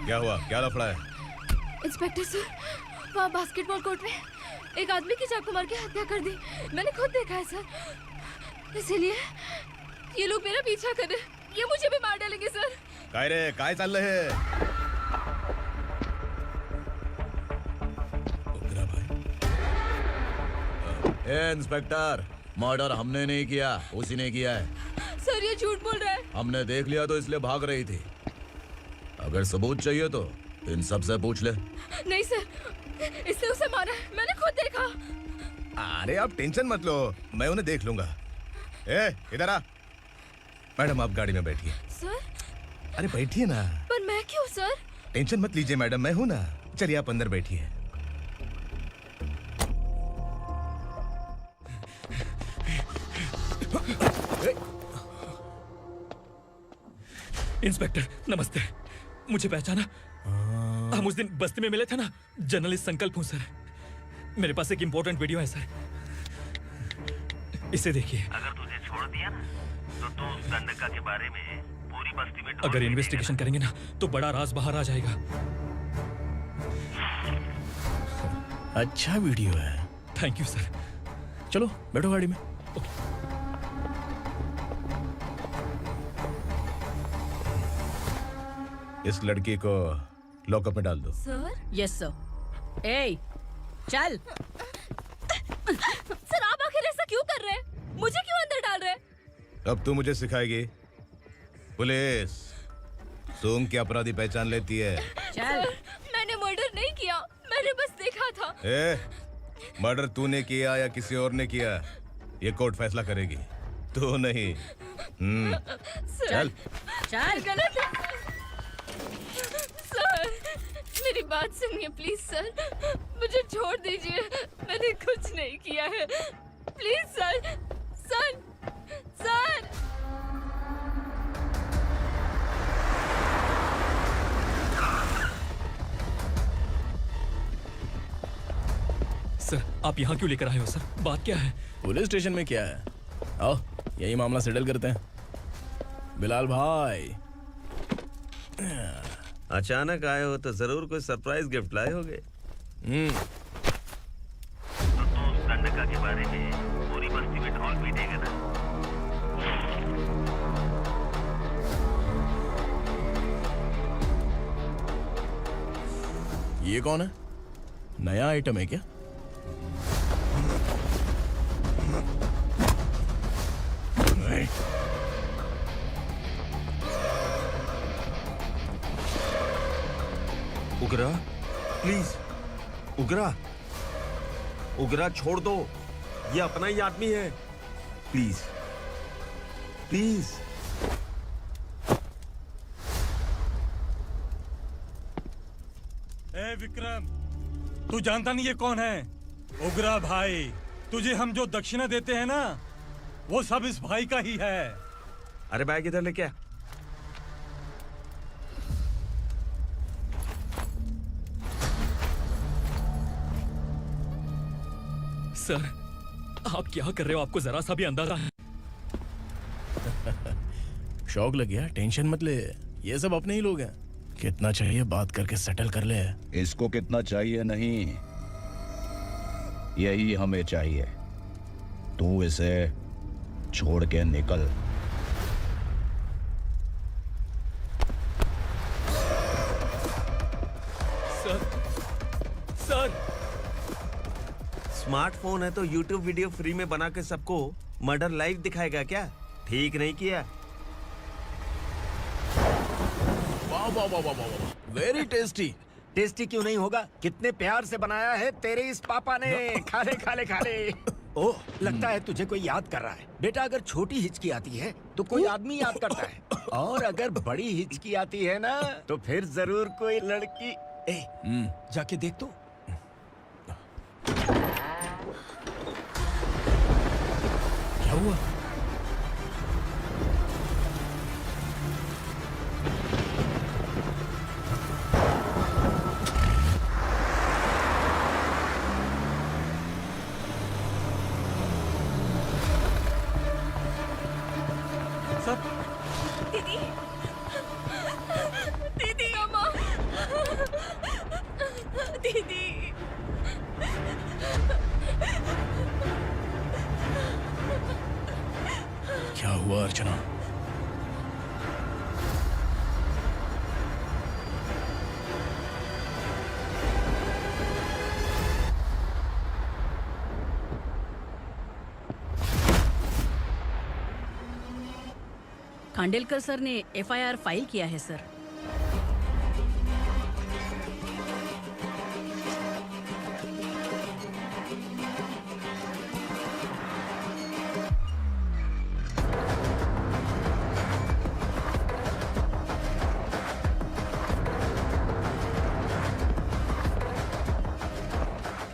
क्या हुआ? क्या लफड़ा है? इंस्पेक्टर सर, वहाँ बास्केटबॉल कोर्ट में एक आदमी की चाकू मार के हत्या कर दी। मैंने खुद देखा है सर, इसीलिए ये लोग मेरा पीछा कर रहे, ये मुझे भी मार डालेंगे सर। काय रे, काय चाललंय हे? ए इंस्पेक्टर, मर्डर हमने नहीं किया, उसी ने किया है। सर ये झूठ बोल रहा है। हमने देख लिया तो इसलिए भाग रही थी। अगर सबूत चाहिए तो इन सब से पूछ ले। नहीं सर, इसने उसे मारा है, मैंने खुद देखा। अरे आप टेंशन मत लो, मैं उन्हें देख लूंगा। इधर आ। मैडम आप गाड़ी में बैठिए। सर? अरे बैठिए ना। पर मैं क्यों सर? टेंशन मत लीजिए मैडम, मैं हूं ना। चलिए आप अंदर बैठिए। इंस्पेक्टर नमस्ते, मुझे पहचाना? हम उस दिन बस्ती में मिले थे ना। जर्नलिस्ट संकल्प हूँ सर, मेरे पास एक इम्पोर्टेंट वीडियो है सर, इसे देखिए। अगर तुझे छोड़ दिया ना तो तू उस दंडका के बारे में पूरी बस्ती में अगर इन्वेस्टिगेशन करेंगे ना तो बड़ा राज बाहर आ जाएगा। अच्छा वीडियो है। Thank you sir. चलो बैठो गाड़ी में। इस लड़की को लॉकअप में डाल दो। सर? Yes sir. ए चल। सर आप आखिर ऐसा क्यों कर रहे हैं? मुझे क्यों अब तू मुझे सिखाएगी? पुलिस सूंघ के अपराधी पहचान लेती है। चल। मैंने मर्डर नहीं किया, मैंने बस देखा था। मर्डर तूने किया या किसी और ने किया, ये कोर्ट फैसला करेगी, तू नहीं। चल चल। गलत है सर, मेरी बात सुनिए प्लीज सर, मुझे छोड़ दीजिए, मैंने कुछ नहीं किया है, please sir. Sir sir sir, आप यहाँ क्यों लेकर आए हो सर? बात क्या है? पुलिस स्टेशन में क्या है? आओ यही मामला सेटल करते हैं। बिलाल भाई, अचानक आए हो तो जरूर कोई सरप्राइज गिफ्ट लाए होगे। तो गंडका के बारे में पूरी बस्ती में ढोल पीटेगा ना। ये कौन है? नया आइटम है क्या? उगरा, प्लीज उगरा, उगरा छोड़ दो, ये अपना ही आदमी है, प्लीज प्लीज। ए विक्रम, तू जानता नहीं ये कौन है? उगरा भाई। तुझे हम जो दक्षिणा देते हैं ना, वो सब इस भाई का ही है। अरे बैग इधर लेके आ। सर, आप क्या कर रहे हो? आपको जरा सा भी अंदाजा है? शौक लग गया? टेंशन मत ले, ये सब अपने ही लोग हैं। कितना चाहिए बात करके सेटल कर ले। इसको कितना चाहिए नहीं, यही हमें चाहिए। तू इसे छोड़ के निकल। Sir, sir. स्मार्टफोन है तो YouTube वीडियो फ्री में बना के सबको मर्डर लाइव दिखाएगा क्या? ठीक नहीं किया। वाह वाह वाह वाह वाह, वेरी टेस्टी। टेस्टी क्यों नहीं होगा? कितने प्यार से बनाया है तेरे इस पापा ने। खा ले खा ले खा ले। ओह, लगता है तुझे कोई याद कर रहा है। बेटा, अगर छोटी हिचकी आती है तो कोई आदमी याद करता है, और अगर बड़ी हिचकी आती है ना तो फिर जरूर कोई लड़की। जाके देख तो। क्या हुआ? दीदी, दीदी, अम्मा, दीदी। क्या हुआ अर्चना? खांडेलकर सर ने एफआईआर फाइल किया है सर।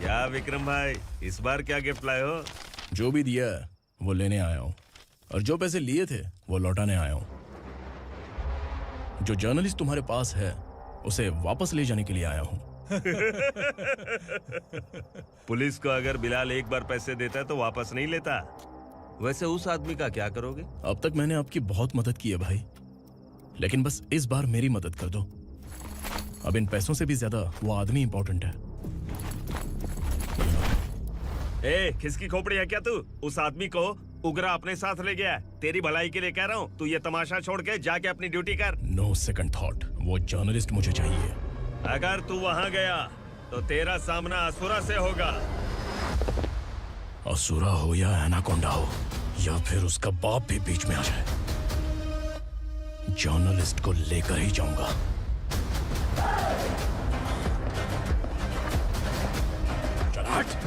क्या विक्रम भाई, इस बार क्या गिफ्ट लाए हो? जो भी दिया है वो लेने आया हूँ, और जो पैसे लिए थे वो लौटाने आया हूँ। जो जर्नलिस्ट तुम्हारे पास है उसे वापस ले जाने के लिए आया हूँ। पुलिस को अगर बिलाल एक बार पैसे देता है तो वापस नहीं लेता। वैसे उस आदमी का क्या करोगे? अब तक मैंने आपकी बहुत मदद की है भाई, लेकिन बस इस बार मेरी मदद कर दो। अब इन पैसों से भी ज्यादा वो आदमी इंपॉर्टेंट है। ए, किसकी खोपड़ी है क्या तू? उस आदमी को उगरा अपने साथ ले गया। तेरी भलाई के लिए कह रहा हूँ, तू ये तमाशा छोड़ के जाके अपनी ड्यूटी कर। नो सेकंड थॉट, वो जर्नलिस्ट मुझे चाहिए। अगर तू वहाँ गया तो तेरा सामना असुरा से होगा। असुरा हो या एनाकोंडा हो, या फिर उसका बाप भी बीच में आ जाए, जर्नलिस्ट को लेकर ही जाऊंगा। चल हट।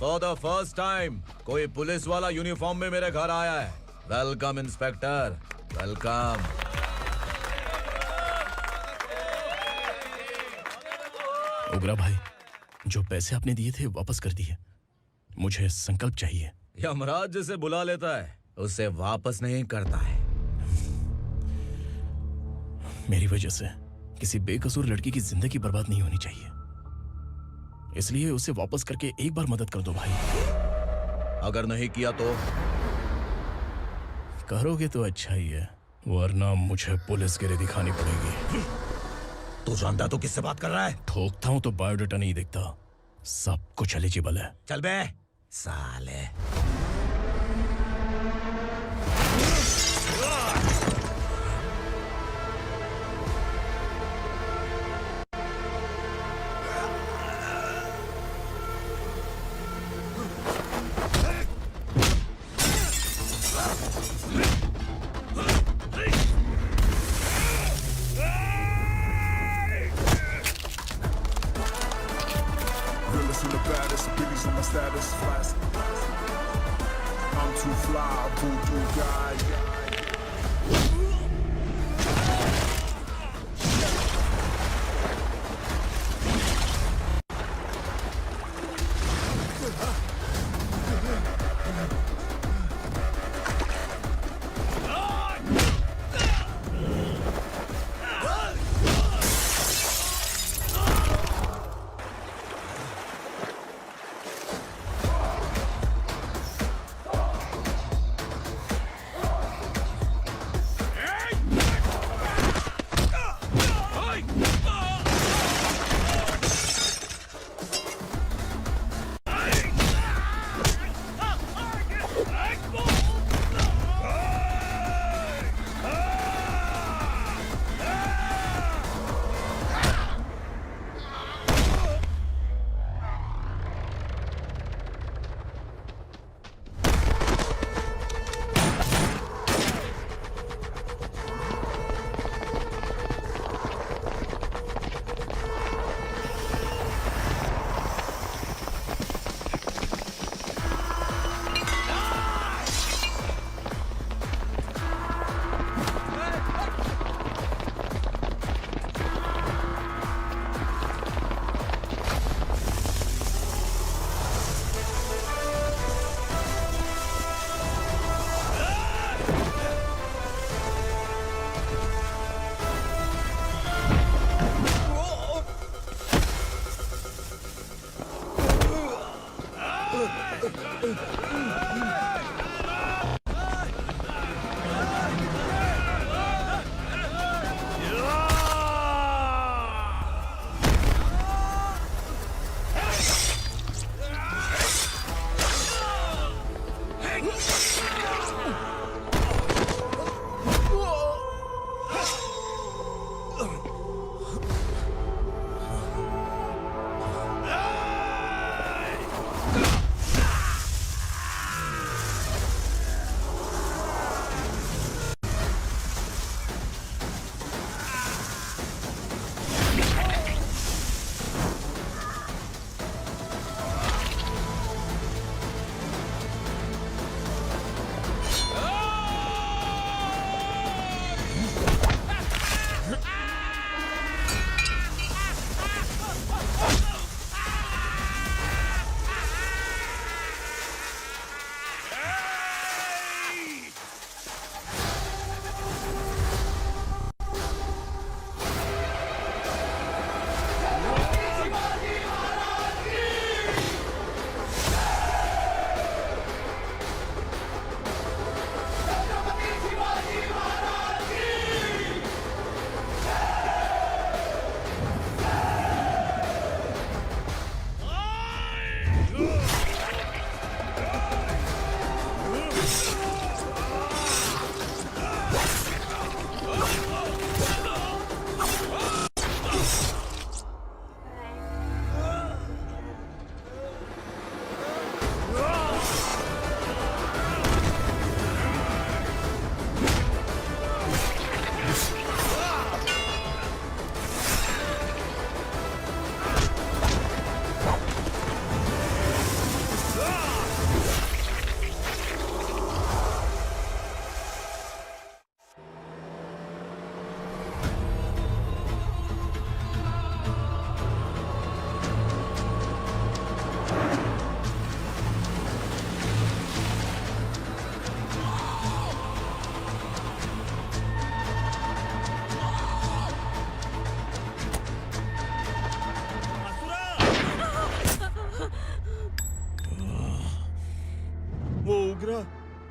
फॉर द फर्स्ट टाइम कोई पुलिस वाला यूनिफॉर्म में मेरे घर आया है। Welcome inspector, welcome. उग्रा भाई, जो पैसे आपने दिए थे वापस कर दिए। मुझे संकल्प चाहिए। यमराज जिसे बुला लेता है उसे वापस नहीं करता है। मेरी वजह से किसी बेकसूर लड़की की जिंदगी बर्बाद नहीं होनी चाहिए, इसलिए उसे वापस करके एक बार मदद कर दो भाई। अगर नहीं किया तो? करोगे तो अच्छा ही है, वरना मुझे पुलिसगिरी दिखानी पड़ेगी। तू जानता तो किससे बात कर रहा है? ठोकता हूं तो बायोडाटा नहीं दिखता, सब कुछ एलिजिबल है। चल बे साले।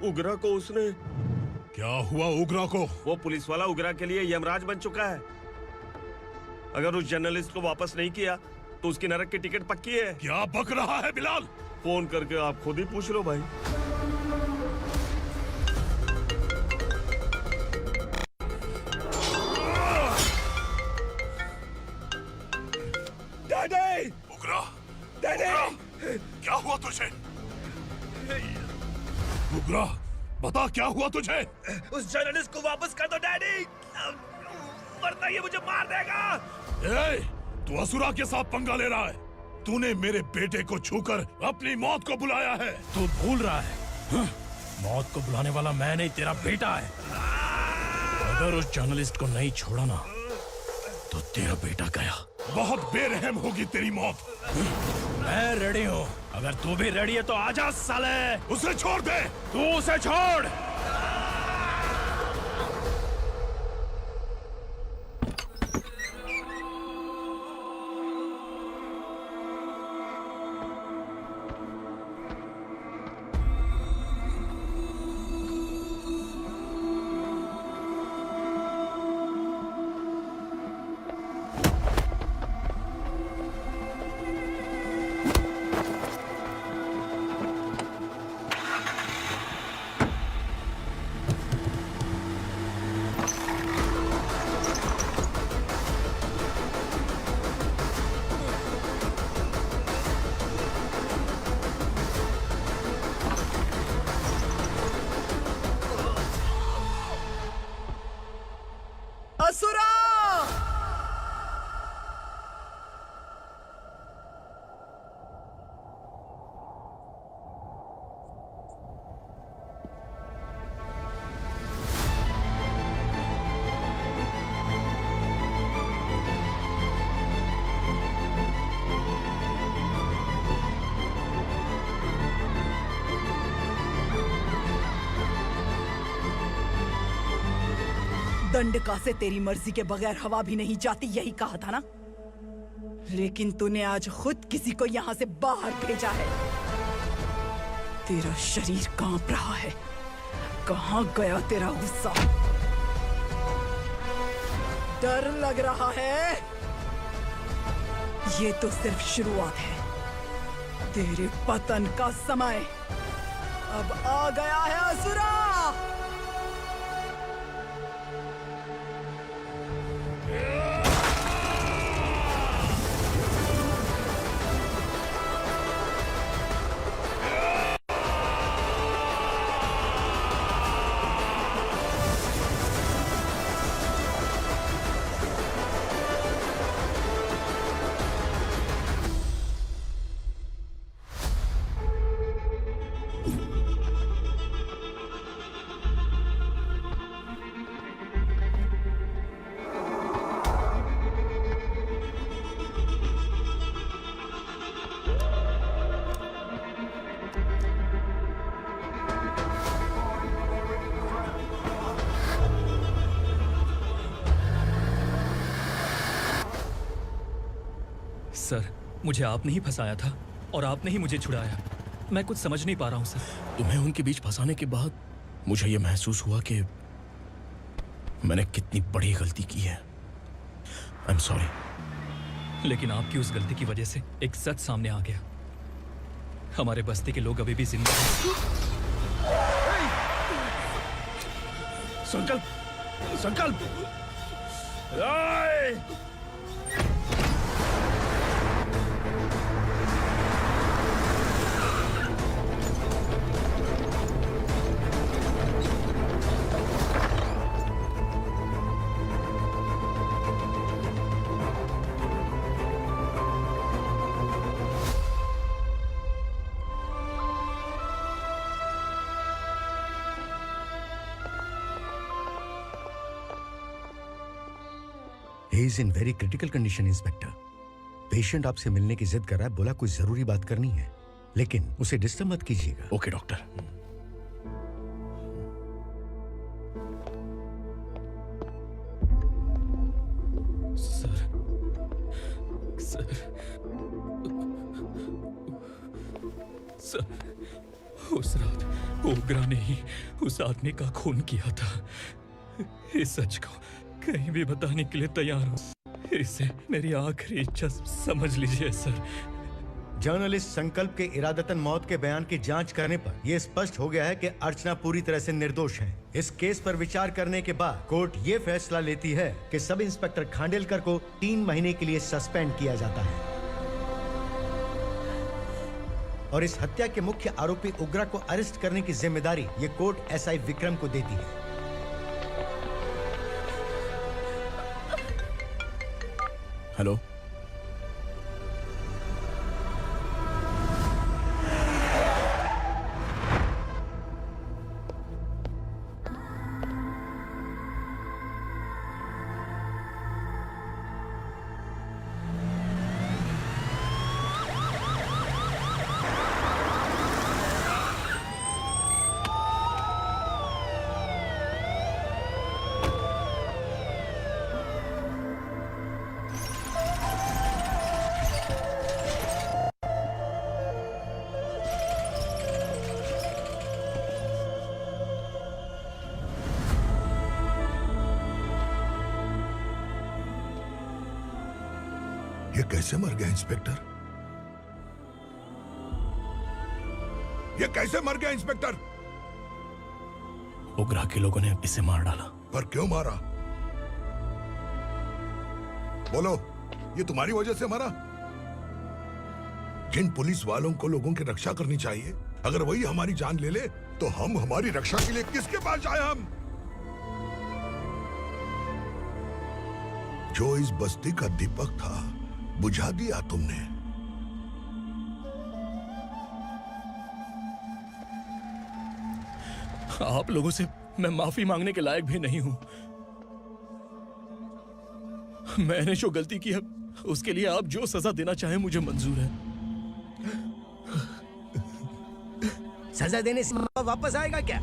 उग्रा को उसने। क्या हुआ उग्रा को? वो पुलिस वाला उग्रा के लिए यमराज बन चुका है। अगर उस जर्नलिस्ट को वापस नहीं किया तो उसकी नरक की टिकट पक्की है। क्या बक रहा है बिलाल? फोन करके आप खुद ही पूछ लो भाई। डैडी! उग्रा! डैडी! क्या हुआ तुझे? उग्रा, बता क्या हुआ तुझे? उस जर्नलिस्ट को वापस कर दो डैडी, वरना ये मुझे मार देगा। ए, तू असुरा के साथ पंगा ले रहा है। तूने मेरे बेटे को छूकर अपनी मौत को बुलाया है। तू भूल रहा है, मौत को बुलाने वाला मैं नहीं, तेरा बेटा है। अगर उस जर्नलिस्ट को नहीं छोड़ा ना तो तेरा बेटा गया। बहुत बेरहम होगी तेरी मौत। मैं रेडी हूँ, अगर तू भी रेडी है तो आजा साले। उसे छोड़ दे। तू उसे छोड़। असुरा! दंडका से तेरी मर्जी के बगैर हवा भी नहीं जाती, यही कहा था ना? लेकिन तूने आज खुद किसी को यहाँ से बाहर भेजा है। तेरा शरीर कांप रहा है। कहाँ गया तेरा गुस्सा? डर लग रहा है? ये तो सिर्फ शुरुआत है। तेरे पतन का समय अब आ गया है असुरा। सर, मुझे आपने ही फंसाया था और आपने ही मुझे छुड़ाया। मैं कुछ समझ नहीं पा रहा हूँ सर। तुम्हें उनके बीच फंसाने के बाद मुझे यह महसूस हुआ कि मैंने कितनी बड़ी गलती की है। I am sorry. लेकिन आपकी उस गलती की वजह से एक सच सामने आ गया। हमारे बस्ती के लोग अभी भी जिंदा हैं। संकल्प, संकल्प। He is in very critical condition, inspector. Patient आपसे मिलने की जिद कर रहा है, बोला कोई जरूरी बात करनी है, लेकिन उसे डिस्टर्ब मत कीजिएगा। Okay doctor. सर, उस रात ओग्रा ने ही उस आदमी का खून किया था। इस सच को कहीं भी बताने के लिए तैयार हूँ। इसे मेरी आखिरी इच्छा समझ लीजिए सर। जर्नलिस्ट संकल्प के इरादतन मौत के बयान की जांच करने पर यह स्पष्ट हो गया है कि अर्चना पूरी तरह से निर्दोष है। इस केस पर विचार करने के बाद कोर्ट ये फैसला लेती है कि सब इंस्पेक्टर खांडेलकर को 3 महीने के लिए सस्पेंड किया जाता है और इस हत्या के मुख्य आरोपी उग्रा को अरेस्ट करने की जिम्मेदारी ये कोर्ट एसआई विक्रम को देती है। हेलो, ये कैसे मर गया इंस्पेक्टर? ये कैसे मर गया इंस्पेक्टर? ओग्रा के लोगों ने इसे मार डाला। पर क्यों मारा? बोलो, ये तुम्हारी वजह से मरा? जिन पुलिस वालों को लोगों की रक्षा करनी चाहिए, अगर वही हमारी जान ले ले तो हम हमारी रक्षा के लिए किसके पास जाए? हम जो इस बस्ती का दीपक था बुझा दिया तुमने। आप लोगों से मैं माफी मांगने के लायक भी नहीं हूं। मैंने जो गलती की है उसके लिए आप जो सजा देना चाहें मुझे मंजूर है। सजा देने से वापस आएगा क्या?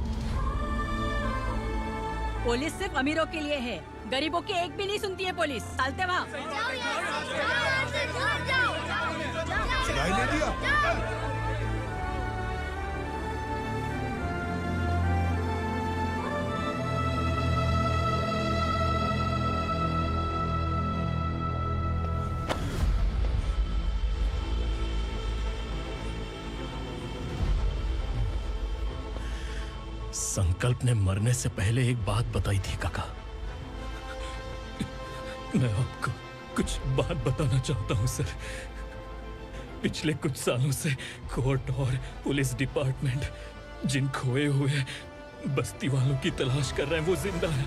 पुलिस सिर्फ अमीरों के लिए है, गरीबों की एक भी नहीं सुनती है पुलिस। चलते वहाँ। सुनाई नहीं दिया? संकल्प ने मरने से पहले एक बात बताई थी काका। मैं आपको कुछ बात बताना चाहता हूं सर। पिछले कुछ सालों से कोर्ट और पुलिस डिपार्टमेंट जिन खोए हुए बस्ती वालों की तलाश कर रहे हैं वो जिंदा है।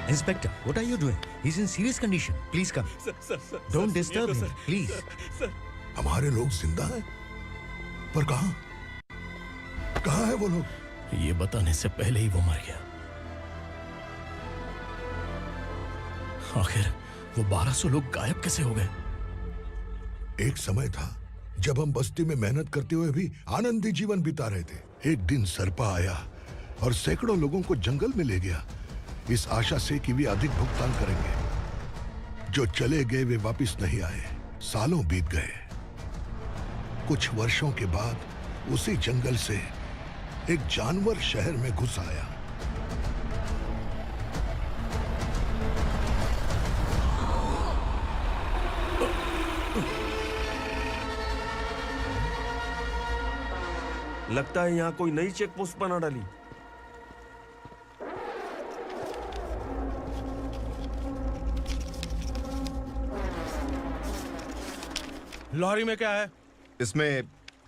Inspector, what are you doing? He's in serious condition. Please come. Sir, Don't disturb him, please. हमारे लोग जिंदा हैं? पर कहां? कहां है वो लोग? ये बताने से पहले ही वो मर गया। आखिर वो 1200 लोग गायब कैसे हो गए? एक समय था जब हम बस्ती में मेहनत करते हुए भी आनंदी जीवन बिता रहे थे। एक दिन सरपा आया और सैकड़ों लोगों को जंगल में ले गया, इस आशा से कि वे अधिक भुगतान करेंगे। जो चले गए वे वापस नहीं आए। सालों बीत गए। कुछ वर्षों के बाद उसी जंगल से एक जानवर शहर में घुस आया। लगता है यहाँ कोई नई चेक पोस्ट बना डाली। लॉरी में क्या है? इसमें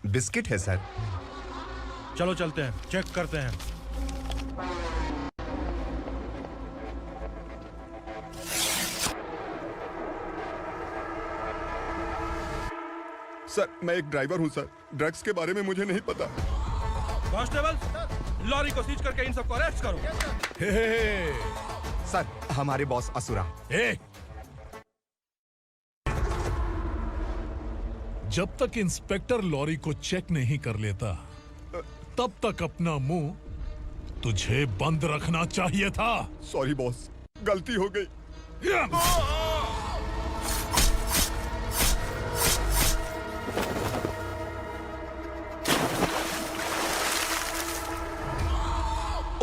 बिस्किट है सर। चलो चलते हैं, चेक करते हैं। सर, मैं एक ड्राइवर हूं सर। ड्रग्स के बारे में मुझे नहीं पता। कांस्टेबल, लॉरी को सीज करके इन सबको अरेस्ट करो। सर, हमारे बॉस असुरा। जब तक इंस्पेक्टर लॉरी को चेक नहीं कर लेता तब तक अपना मुंह तुझे बंद रखना चाहिए था। सॉरी बॉस, गलती हो गई।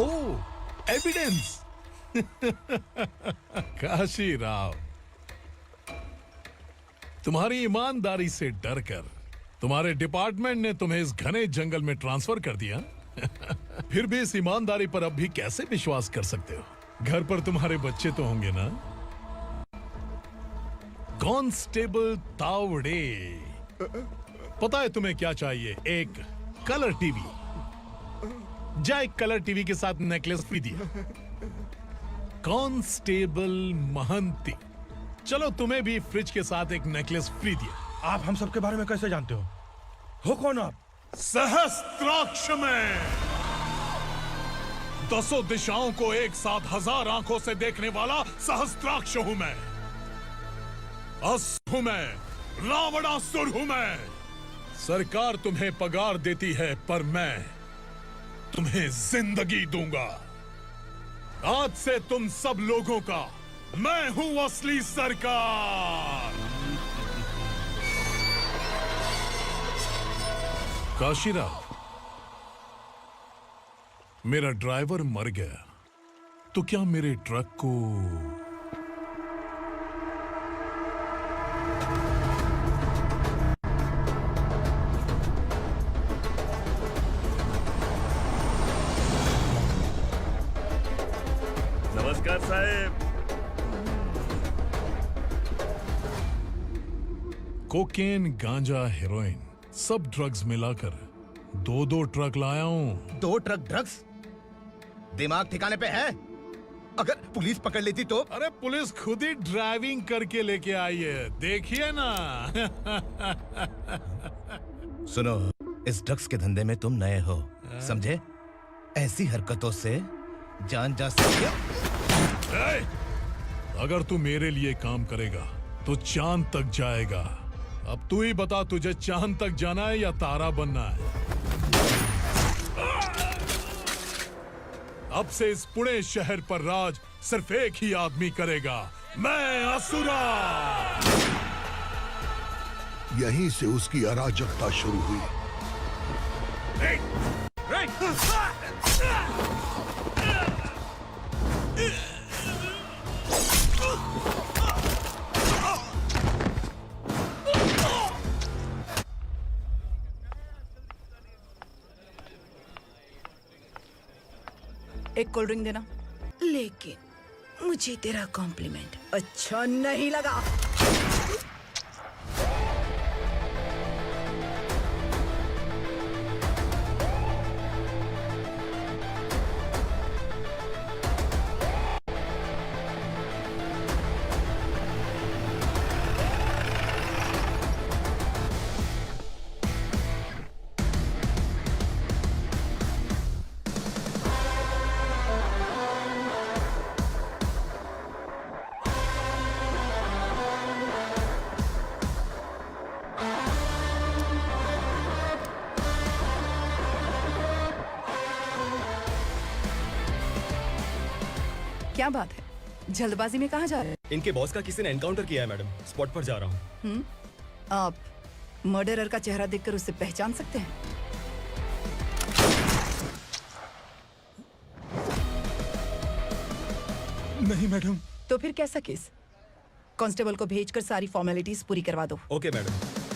ओह, एविडेंस। काशी राव, तुम्हारी ईमानदारी से डरकर तुम्हारे डिपार्टमेंट ने तुम्हें इस घने जंगल में ट्रांसफर कर दिया। फिर भी इस ईमानदारी पर अब भी कैसे विश्वास कर सकते हो? घर पर तुम्हारे बच्चे तो होंगे ना? कांस्टेबल तावड़े, पता है तुम्हें क्या चाहिए? एक कलर टीवी। जा एक कलर टीवी के साथ नेकलेस भी दिया। कांस्टेबल महंती, चलो तुम्हें भी फ्रिज के साथ एक नेकलेस फ्री दिया। आप हम सब के बारे में कैसे जानते हो कौन आप? सहस्त्राक्ष में 10 दिशाओं को एक साथ 1000 आंखों से देखने वाला सहस्त्राक्ष हूं मैं। असुर हूं मैं, रावणासुर हूं मैं। सरकार तुम्हें पगार देती है, पर मैं तुम्हें जिंदगी दूंगा। आज से तुम सब लोगों का मैं हूं असली सरकार। काशीराव, मेरा ड्राइवर मर गया, तो क्या मेरे ट्रक को नमस्कार साहब। कोकेन, गांजा, हेरोइन, सब ड्रग्स मिलाकर 2 ट्रक लाया हूं। 2 ट्रक ड्रग्स? दिमाग ठिकाने पे है? अगर पुलिस पकड़ लेती तो? अरे पुलिस खुद ही ड्राइविंग करके लेके आई है, देखिए ना। सुनो, इस ड्रग्स के धंधे में तुम नए हो, समझे? ऐसी हरकतों से जान जा सकती है। अगर तू मेरे लिए काम करेगा तो चांद तक जाएगा। अब तू ही बता, तुझे चांद तक जाना है या तारा बनना है? अब से इस पुणे शहर पर राज सिर्फ एक ही आदमी करेगा, मैं असुरा। यहीं से उसकी अराजकता शुरू हुई। एक कोल्ड ड्रिंक देना। लेकिन मुझे तेरा कॉम्प्लीमेंट अच्छा नहीं लगा। क्या बात है, जल्दबाजी में कहाँ जा रहे हैं? इनके बॉस का किसी ने एनकाउंटर किया है मैडम, स्पॉट पर जा रहा हूँ। आप मर्डरर का चेहरा देखकर उसे पहचान सकते हैं? नहीं मैडम। तो फिर कैसा केस? कांस्टेबल को भेजकर सारी फॉर्मेलिटीज पूरी करवा दो। Okay madam.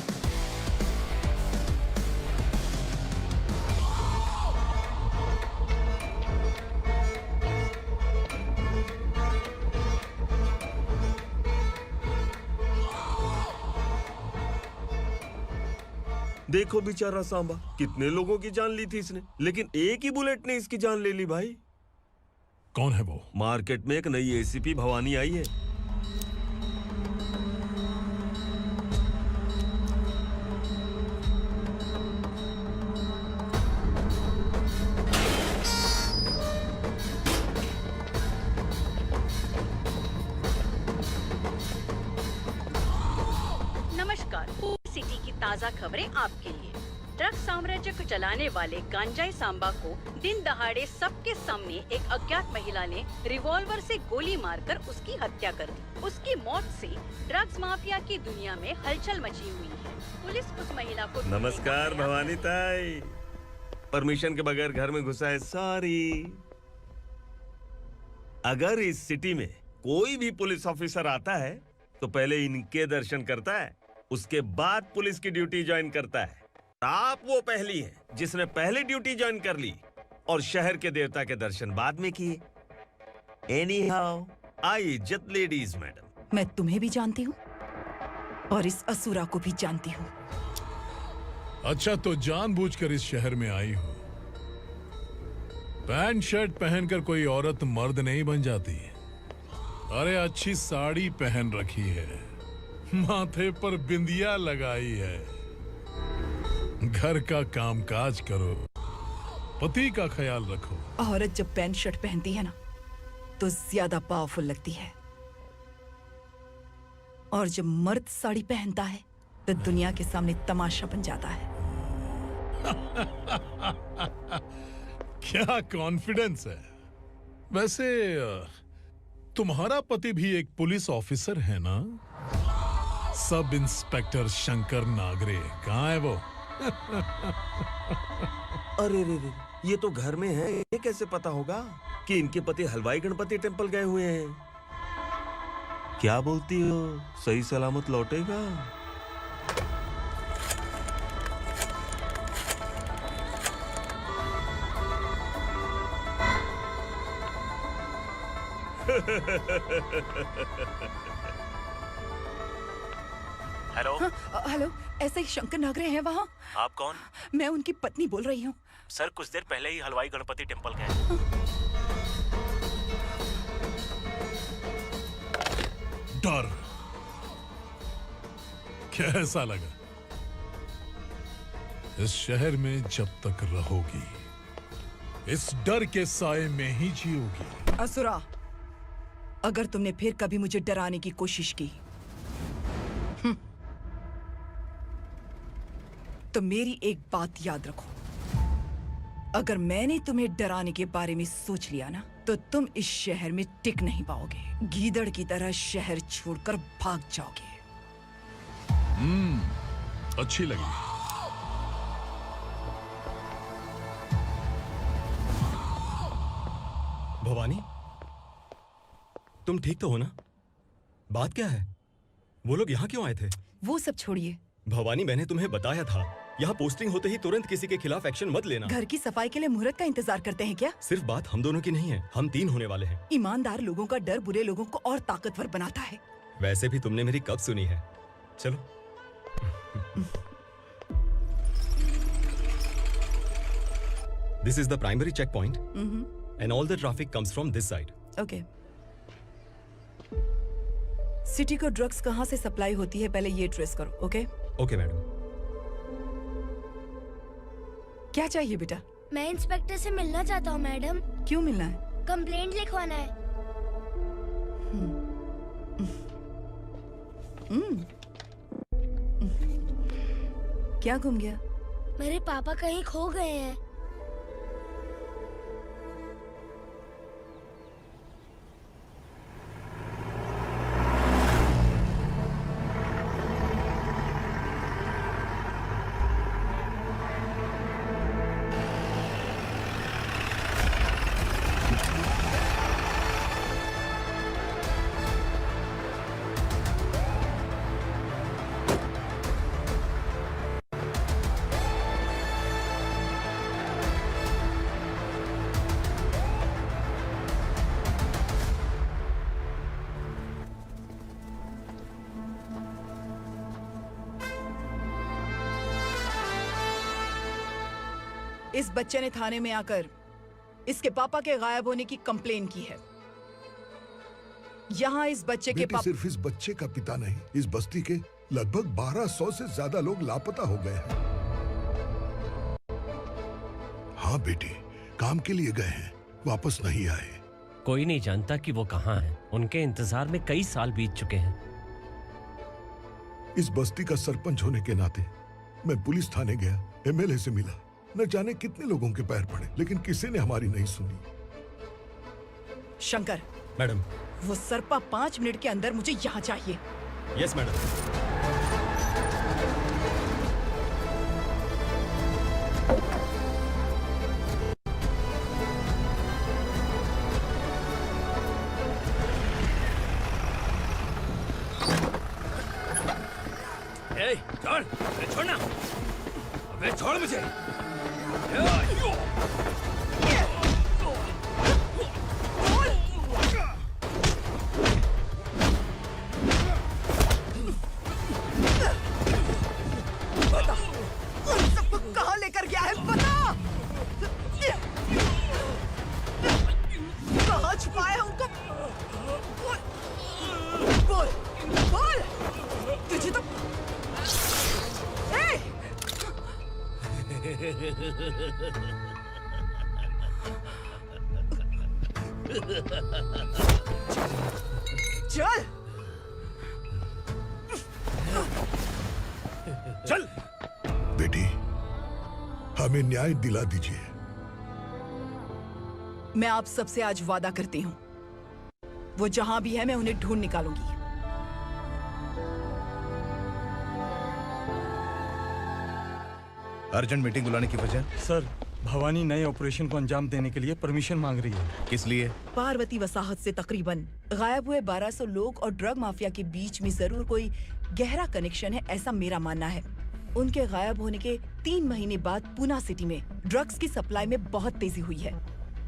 देखो बेचारा सांबा, कितने लोगों की जान ली थी इसने, लेकिन एक ही बुलेट ने इसकी जान ले ली भाई। कौन है वो? मार्केट में एक नई एसीपी भवानी आई है। नमस्कार, सिटी की ताज़ा खबरें आपके लिए। ड्रग साम्राज्य को चलाने वाले गांजाई सांबा को दिन दहाड़े सबके सामने एक अज्ञात महिला ने रिवॉल्वर से गोली मारकर उसकी हत्या कर दी। उसकी मौत से ड्रग्स माफिया की दुनिया में हलचल मची हुई है। पुलिस उस महिला को नमस्कार भवानी ताई, परमिशन के बगैर घर में घुसा है, सॉरी। अगर इस सिटी में कोई भी पुलिस ऑफिसर आता है तो पहले इनके दर्शन करता है, उसके बाद पुलिस की ड्यूटी ज्वाइन करता है। आप वो पहली हैं जिसने पहले ड्यूटी ज्वाइन कर ली और शहर के देवता के दर्शन बाद में किए। एनीहाउ, आई इज्जत लेडीज मैडम। मैं तुम्हें भी जानती हूँ और इस असुरा को भी जानती हूँ। अच्छा, तो जानबूझकर इस शहर में आई हो। पैंट शर्ट पहनकर कोई औरत मर्द नहीं बन जाती। अरे अच्छी साड़ी पहन रखी है, माथे पर बिंदिया लगाई है, घर का कामकाज करो, पति का ख्याल रखो। औरत जब पैंट शर्ट पहनती है ना तो ज्यादा पावरफुल लगती है, और जब मर्द साड़ी पहनता है तो दुनिया के सामने तमाशा बन जाता है। क्या कॉन्फिडेंस है। वैसे तुम्हारा पति भी एक पुलिस ऑफिसर है ना? सब इंस्पेक्टर शंकर नागरे कहाँ है वो? अरे रे रे, ये तो घर में है, ये कैसे पता होगा कि इनके पति हलवाई गणपति टेम्पल गए हुए हैं? क्या बोलती हो, सही सलामत लौटेगा? हेलो। हेलो, ऐसे ही शंकर नागरे हैं वहाँ? आप कौन? मैं उनकी पत्नी बोल रही हूँ। सर कुछ देर पहले ही हलवाई गणपति टेम्पल गए। डर कैसा लगा? इस शहर में जब तक रहोगी इस डर के साए में ही जियोगी। असुरा, अगर तुमने फिर कभी मुझे डराने की कोशिश की तो मेरी एक बात याद रखो, अगर मैंने तुम्हें डराने के बारे में सोच लिया ना तो तुम इस शहर में टिक नहीं पाओगे। गीदड़ की तरह शहर छोड़कर भाग जाओगे। अच्छी लगी। भवानी, तुम ठीक तो हो ना? बात क्या है? वो लोग यहाँ क्यों आए थे? वो सब छोड़िए। भवानी, मैंने तुम्हें बताया था यहाँ पोस्टिंग होते ही तुरंत किसी के खिलाफ एक्शन मत लेना। घर की सफाई के लिए मुहूर्त का इंतजार करते हैं क्या? सिर्फ बात हम दोनों की नहीं है, हम 3 होने वाले हैं। ईमानदार लोगों का डर बुरे लोगों को और ताकतवर बनाता है। वैसे भी तुमने मेरी कब सुनी है। चलो। This is the primary checkpoint, and all the traffic comes from this side. Okay. City को ड्रग्स कहाँ से सप्लाई होती है पहले ये ट्रेस करो, ओके? Okay madam. क्या चाहिए बेटा? मैं इंस्पेक्टर से मिलना चाहता हूँ मैडम। क्यों मिलना है? कंप्लेंट लिखवाना है। क्या गुम गया? मेरे पापा कहीं खो गए हैं। इस बच्चे ने थाने में आकर इसके पापा के गायब होने की कंप्लेन की है। यहाँ इस बच्चे के बेटी, सिर्फ इस बच्चे का पिता नहीं, इस बस्ती के लगभग 1200 से ज्यादा लोग लापता हो गए हैं। हाँ बेटी, काम के लिए गए हैं, वापस नहीं आए। कोई नहीं जानता कि वो कहाँ हैं। उनके इंतजार में कई साल बीत चुके हैं। इस बस्ती का सरपंच होने के नाते मैं पुलिस थाने गया, एमएलए से मिला, न जाने कितने लोगों के पैर पड़े, लेकिन किसी ने हमारी नहीं सुनी। शंकर। मैडम। वो सरपा 5 मिनट के अंदर मुझे यहाँ चाहिए। Yes madam. छोड़, अरे छोड़ना, अबे छोड़ मुझे। कहाँ लेकर गया है बता। कहाँ छुपाया है उनको? बोल बोल, तुझे तो चल चल बेटी, हमें न्याय दिला दीजिए। मैं आप सबसे आज वादा करती हूँ, वो जहां भी है मैं उन्हें ढूंढ निकालूंगी। अर्जेंट मीटिंग बुलाने की वजह? सर, भवानी नए ऑपरेशन को अंजाम देने के लिए परमिशन मांग रही है। किस लिए? पार्वती वसाहत से तकरीबन गायब हुए 1200 लोग और ड्रग माफिया के बीच में जरूर कोई गहरा कनेक्शन है, ऐसा मेरा मानना है। उनके गायब होने के 3 महीने बाद पूना सिटी में ड्रग्स की सप्लाई में बहुत तेजी हुई है।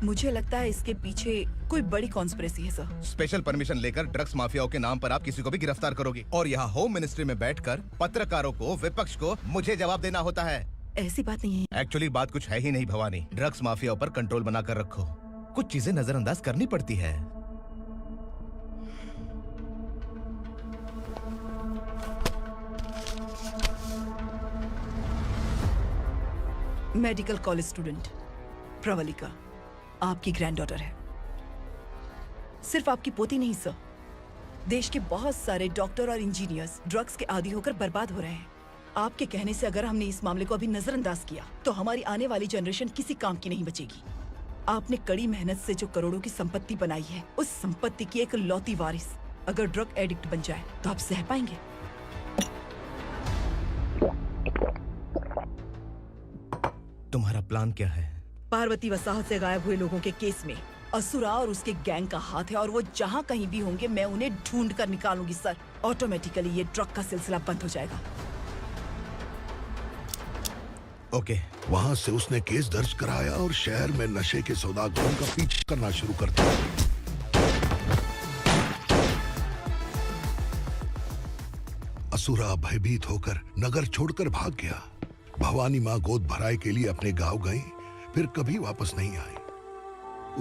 मुझे लगता है इसके पीछे कोई बड़ी कॉन्स्पिरेसी है सर। स्पेशल परमिशन लेकर ड्रग्स माफियाओं के नाम पर आप किसी को भी गिरफ्तार करोगे और यहाँ होम मिनिस्ट्री में बैठकर पत्रकारों को, विपक्ष को मुझे जवाब देना होता है। ऐसी बात नहीं है। एक्चुअली बात कुछ है ही नहीं भवानी। ड्रग्स माफियाओं पर कंट्रोल बनाकर रखो, कुछ चीजें नजरअंदाज करनी पड़ती है। मेडिकल कॉलेज स्टूडेंट प्रवलिका आपकी ग्रैंडडॉटर है। सिर्फ आपकी पोती नहीं सर, देश के बहुत सारे डॉक्टर और इंजीनियर्स ड्रग्स के आदी होकर बर्बाद हो रहे हैं। आपके कहने से अगर हमने इस मामले को अभी नजरअंदाज किया तो हमारी आने वाली जनरेशन किसी काम की नहीं बचेगी। आपने कड़ी मेहनत से जो करोड़ों की संपत्ति बनाई है, उस संपत्ति की एक लौती वारिस अगर ड्रग एडिक्ट बन जाए तो आप सह पाएंगे? तुम्हारा प्लान क्या है? पार्वती वसाहत से गायब हुए लोगों के केस में असुरा और उसके गैंग का हाथ है और वो जहाँ कहीं भी होंगे मैं उन्हें ढूंढ कर निकालूंगी सर। ऑटोमेटिकली ये ड्रग का सिलसिला बंद हो जाएगा। ओके। वहाँ से उसने केस दर्ज कराया और शहर में नशे के सौदागरों का पीछा करना शुरू कर दिया। असुरा भयभीत होकर नगर छोड़कर भाग गया। भवानी माँ गोद भराई के लिए अपने गांव गई, फिर कभी वापस नहीं आई।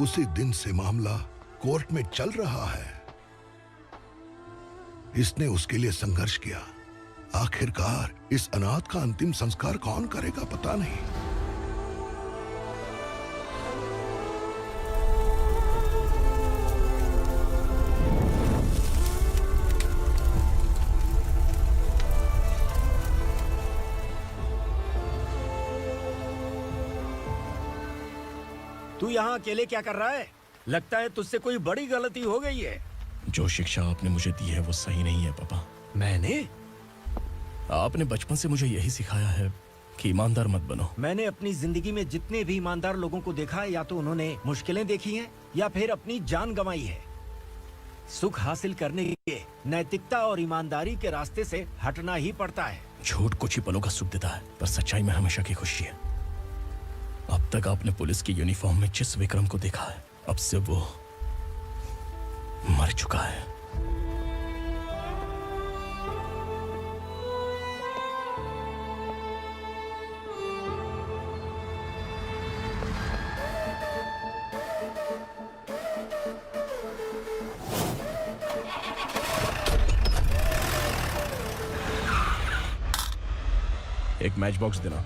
उसी दिन से मामला कोर्ट में चल रहा है। इसने उसके लिए संघर्ष किया। आखिरकार इस अनाथ का अंतिम संस्कार कौन करेगा पता नहीं। तू यहाँ अकेले क्या कर रहा है? लगता है तुझसे कोई बड़ी गलती हो गई है। जो शिक्षा आपने मुझे दी है वो सही नहीं है पापा। मैंने? आपने बचपन से मुझे यही सिखाया है कि ईमानदार मत बनो। मैंने अपनी जिंदगी में जितने भी ईमानदार लोगों को देखा है, या तो उन्होंने मुश्किलें देखी हैं या फिर अपनी जान गंवाई है। सुख हासिल करने के लिए नैतिकता और ईमानदारी के रास्ते से हटना ही पड़ता है। झूठ कुछ ही पलों का सुख देता है, पर सच्चाई में हमेशा की खुशी है। अब तक आपने पुलिस की यूनिफॉर्म में जिस विक्रम को देखा है, अब से वो मर चुका है। एक मैच बॉक्स देना।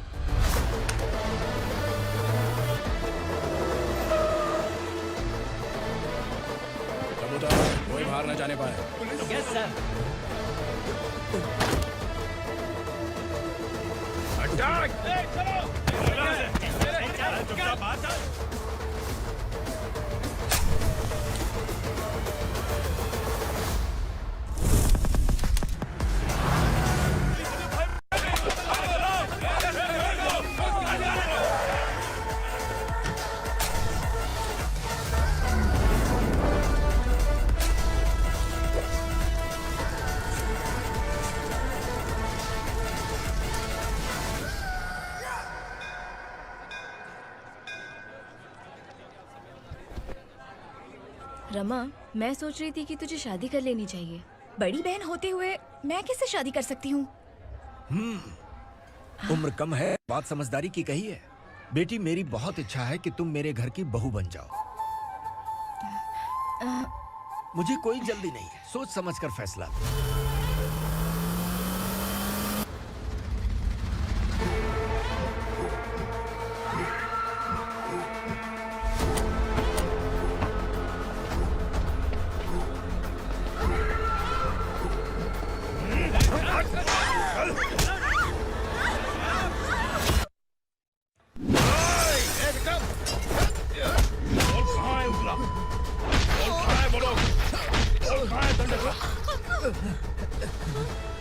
कोई बाहर न जाने पाए। Yes sir. अटैक! रमा, मैं सोच रही थी कि तुझे शादी कर लेनी चाहिए। बड़ी बहन होते हुए मैं कैसे शादी कर सकती हूँ? उम्र कम है, बात समझदारी की कही है। बेटी, मेरी बहुत इच्छा है कि तुम मेरे घर की बहू बन जाओ। मुझे कोई जल्दी नहीं है, सोच समझकर फैसला लो।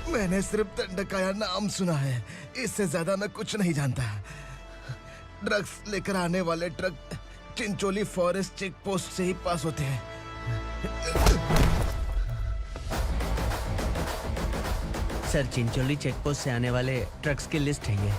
मैंने सिर्फ दंडकाया नाम सुना है, इससे ज्यादा मैं कुछ नहीं जानता। ड्रग्स लेकर आने वाले truck Chincholi forest check post से ही पास होते हैं। सर, चिंचोली चेक पोस्ट से आने वाले ट्रक्स की लिस्ट है ये।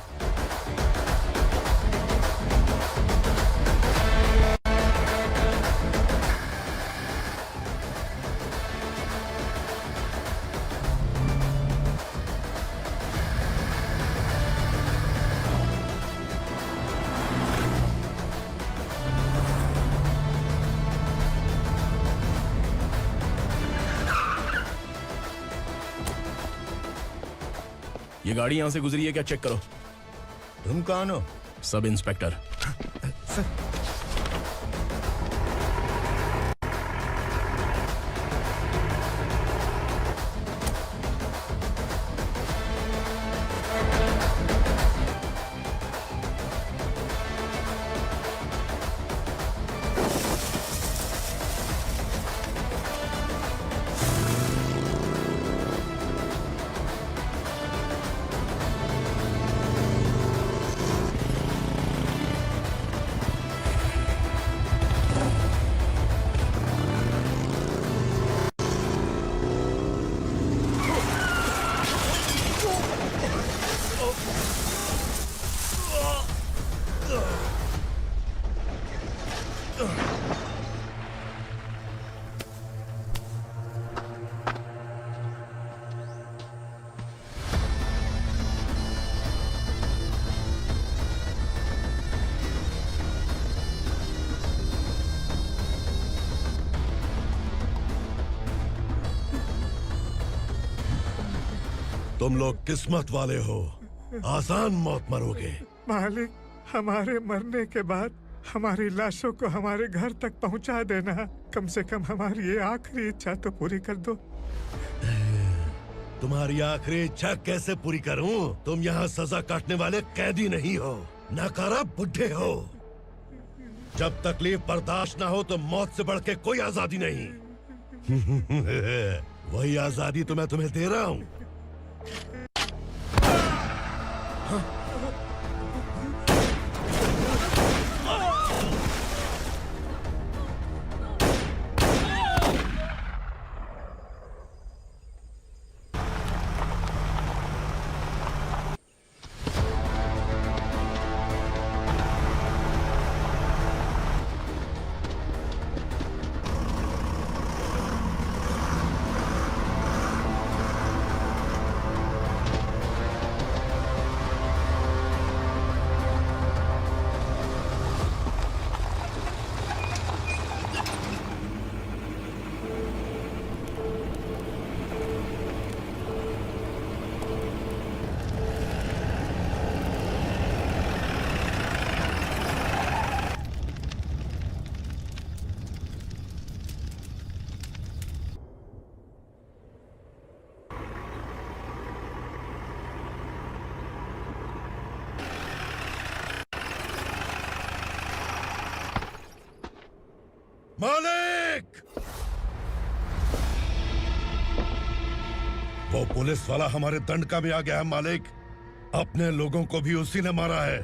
ये गाड़ी यहां से गुजरी है क्या, चेक करो। तुम कौन हो? Sub inspector. तुम लोग किस्मत वाले हो, आसान मौत मरोगे। मालिक, हमारे मरने के बाद हमारी लाशों को हमारे घर तक पहुंचा देना। कम से कम हमारी ये आखिरी इच्छा तो पूरी कर दो। तुम्हारी आखिरी इच्छा कैसे पूरी करूं? तुम यहाँ सजा काटने वाले कैदी नहीं हो, नाकारा बुड्ढे हो। जब तकलीफ बर्दाश्त ना हो तो मौत से बढ़ के कोई आजादी नहीं। वही आजादी तो मैं तुम्हें दे रहा हूँ। मालिक! वो पुलिस वाला हमारे दंड का भी आ गया है मालिक। अपने लोगों को भी उसी ने मारा है।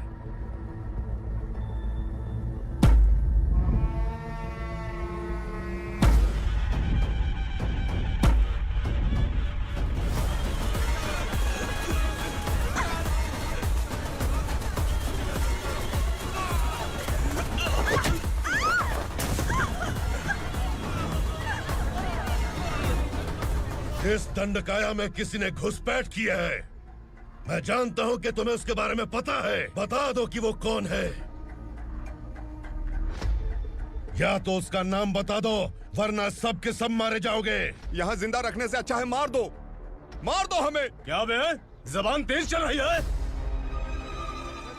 इस दंडकाया में किसी ने घुसपैठ किया है। मैं जानता हूं कि तुम्हें उसके बारे में पता है। बता दो कि वो कौन है, या तो उसका नाम बता दो, वरना सब के सब मारे जाओगे। यहाँ जिंदा रखने से अच्छा है मार दो हमें। क्या बे, जबान तेज चल रही है?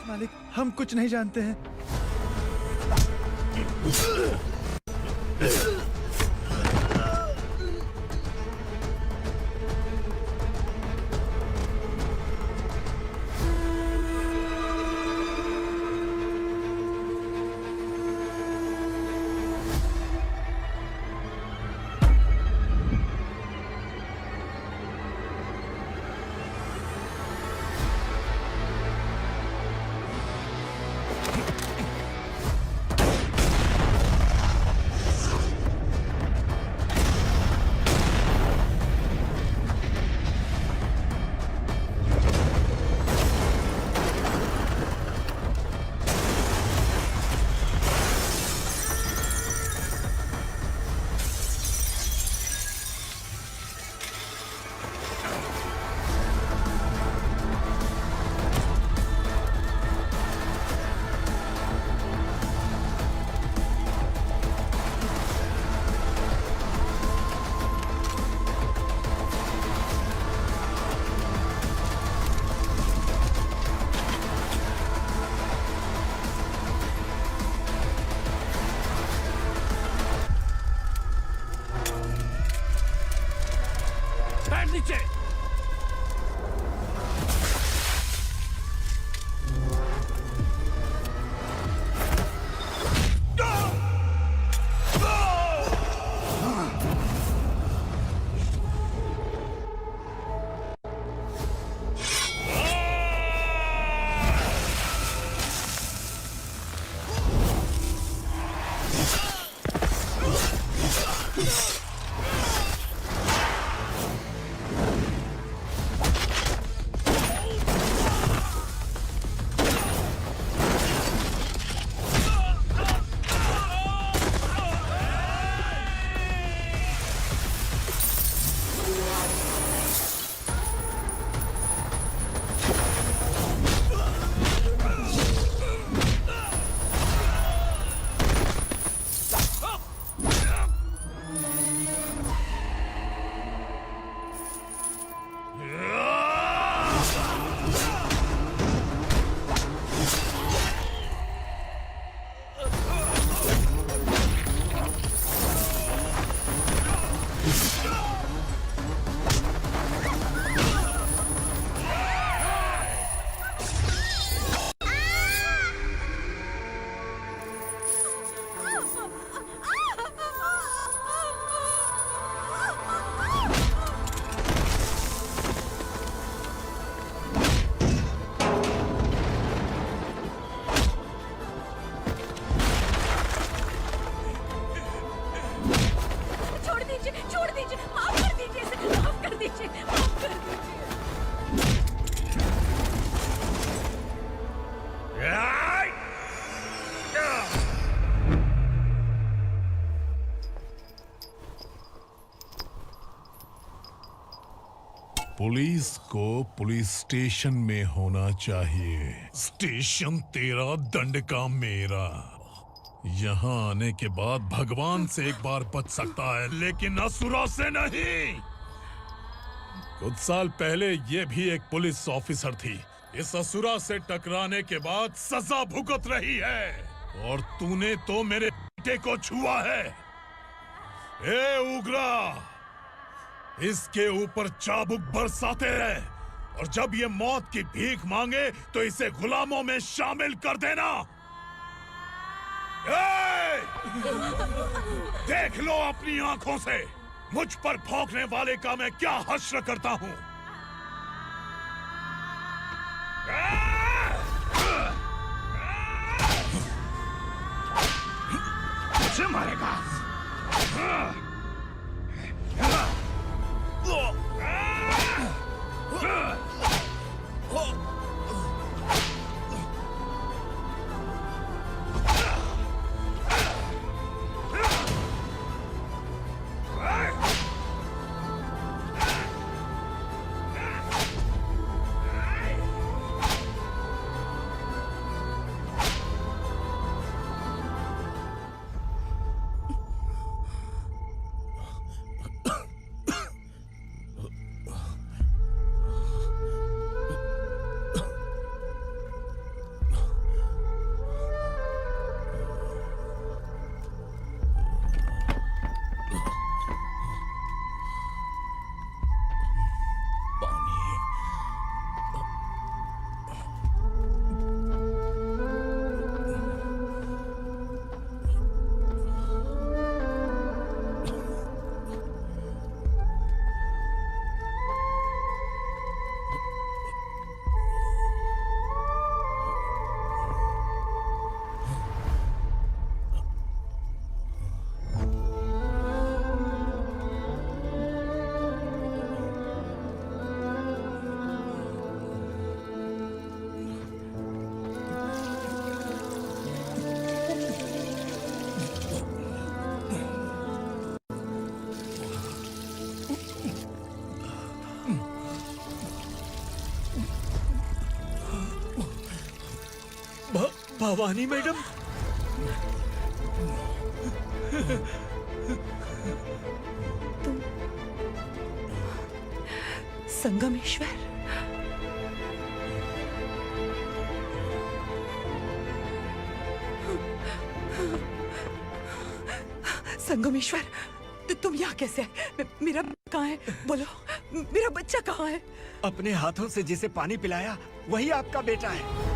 मालिक, हम कुछ नहीं जानते हैं। नीचे। पुलिस को पुलिस स्टेशन में होना चाहिए। स्टेशन तेरा, दंड का मेरा। यहाँ आने के बाद भगवान से एक बार बच सकता है, लेकिन असुरा से नहीं। कुछ साल पहले ये भी एक पुलिस ऑफिसर थी। इस असुरा से टकराने के बाद सजा भुगत रही है, और तूने तो मेरे बेटे को छुआ है। ए उग्रा, इसके ऊपर चाबुक बरसाते रहे, और जब ये मौत की भीख मांगे तो इसे गुलामों में शामिल कर देना। देख लो अपनी आंखों से मुझ पर भौंकने वाले का मैं क्या हश्र करता हूं। मुझे मारेगा। भवानी मैडम, संगमेश्वर, संगमेश्वर, तुम यहाँ कैसे आए? मेरा कहाँ है? बोलो, मेरा बच्चा कहाँ है? अपने हाथों से जिसे पानी पिलाया वही आपका बेटा है।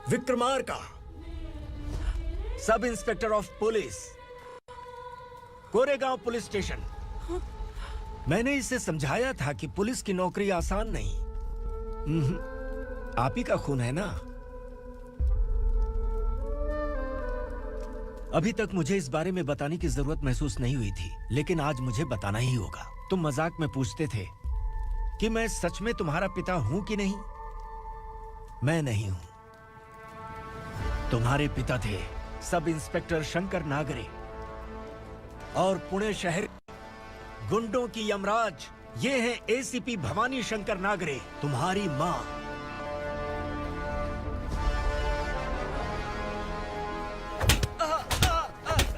Vikramarka, sub inspector of police, Koregaon police station. मैंने इसे समझाया था कि पुलिस की नौकरी आसान नहीं। आप ही का खून है ना। अभी तक मुझे इस बारे में बताने की जरूरत महसूस नहीं हुई थी, लेकिन आज मुझे बताना ही होगा। तुम मजाक में पूछते थे कि मैं सच में तुम्हारा पिता हूं कि नहीं। मैं नहीं हूं। तुम्हारे पिता थे सब इंस्पेक्टर शंकर नागरे, और पुणे शहर गुंडों की यमराज ये है एसीपी भवानी शंकर नागरे, तुम्हारी मां।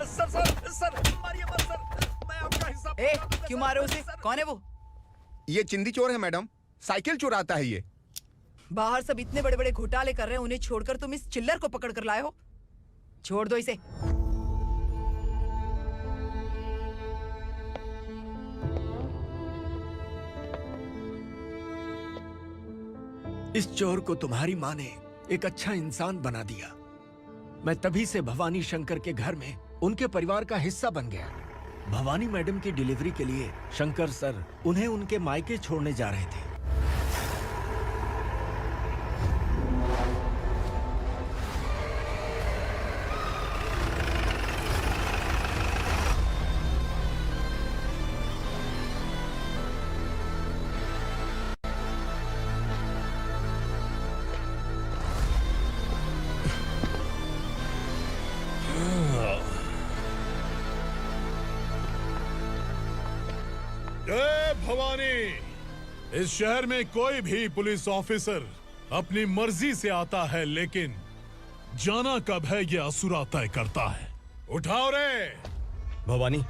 सर, मारिए मत सर, मैं आपका हिस्सा। क्यों मारे उसे? कौन है वो? ये चिंदी चोर है मैडम, साइकिल चुराता है ये। बाहर सब इतने बड़े बड़े घोटाले कर रहे हैं, उन्हें छोड़कर तुम इस चिल्लर को पकड़ कर लाए हो। छोड़ दो इसे। इस चोर को तुम्हारी माँ ने एक अच्छा इंसान बना दिया। मैं तभी से भवानी शंकर के घर में उनके परिवार का हिस्सा बन गया। भवानी मैडम की डिलीवरी के लिए शंकर सर उन्हें उनके मायके छोड़ने जा रहे थे। जय भवानी। इस शहर में कोई भी पुलिस ऑफिसर अपनी मर्जी से आता है, लेकिन जाना कब है ये असुरा तय करता है। उठाओ रे। भवानी,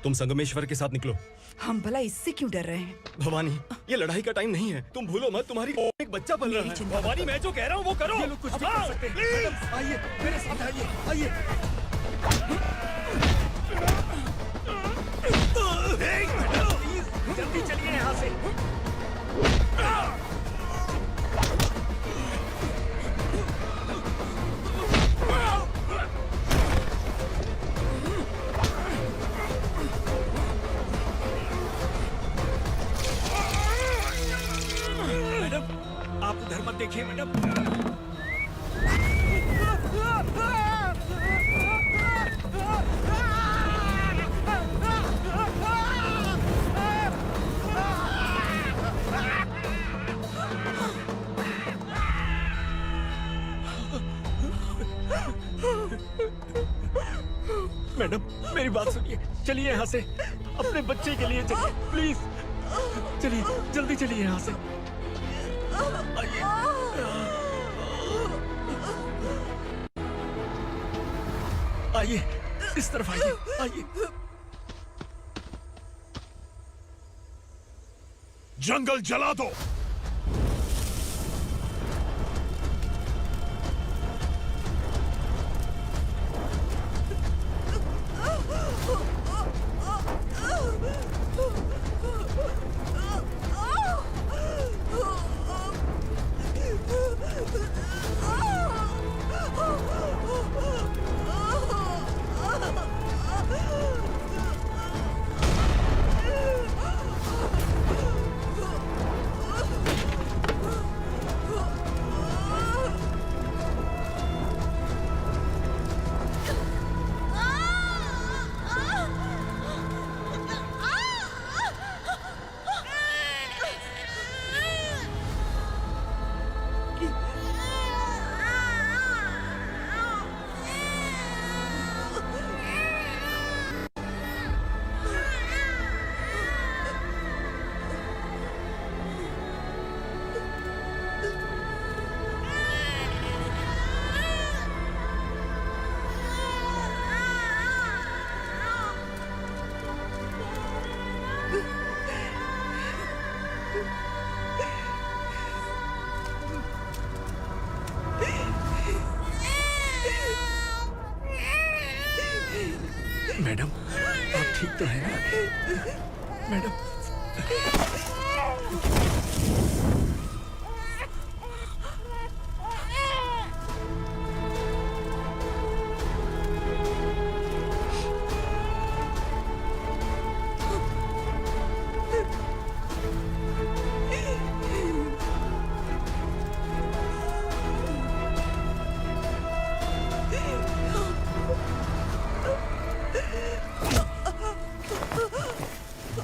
तुम संगमेश्वर के साथ निकलो। हम भला इससे क्यों डर रहे हैं? भवानी, ये लड़ाई का टाइम नहीं है। तुम भूलो मत, तुम्हारी एक बच्चा पल रहा है। भवानी, मैं जो कह रहा हूँ वो करो। ये लोग कुछ भी कर सकते हैं। मैडम, आइए मेरे साथ आइए, आइए। जल्दी चलिए यहाँ से। मैडम, आप उधर मत देखिए मैडम। मैडम, मेरी बात सुनिए, चलिए यहाँ से। अपने बच्चे के लिए चलिए, प्लीज। चलिए, जल्दी चलिए यहाँ से। आइए, इस तरफ आइए, आइए। जंगल जला दो। ठीक तो है ना? मैडम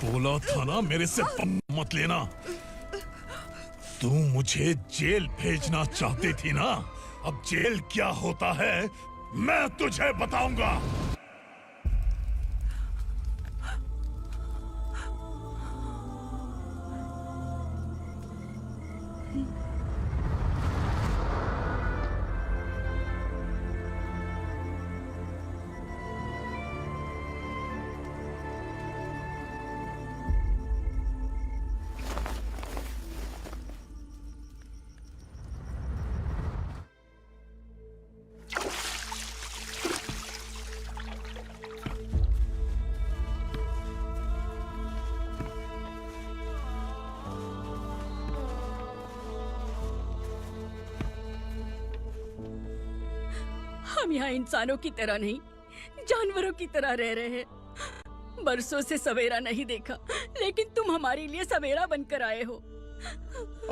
बोला था ना मेरे से मत लेना। तू मुझे जेल भेजना चाहती थी ना? अब जेल क्या होता है मैं तुझे बताऊंगा। हम यहाँ इंसानों की तरह नहीं, जानवरों की तरह रह रहे हैं। बरसों से सवेरा नहीं देखा, लेकिन तुम हमारे लिए सवेरा बनकर आए हो।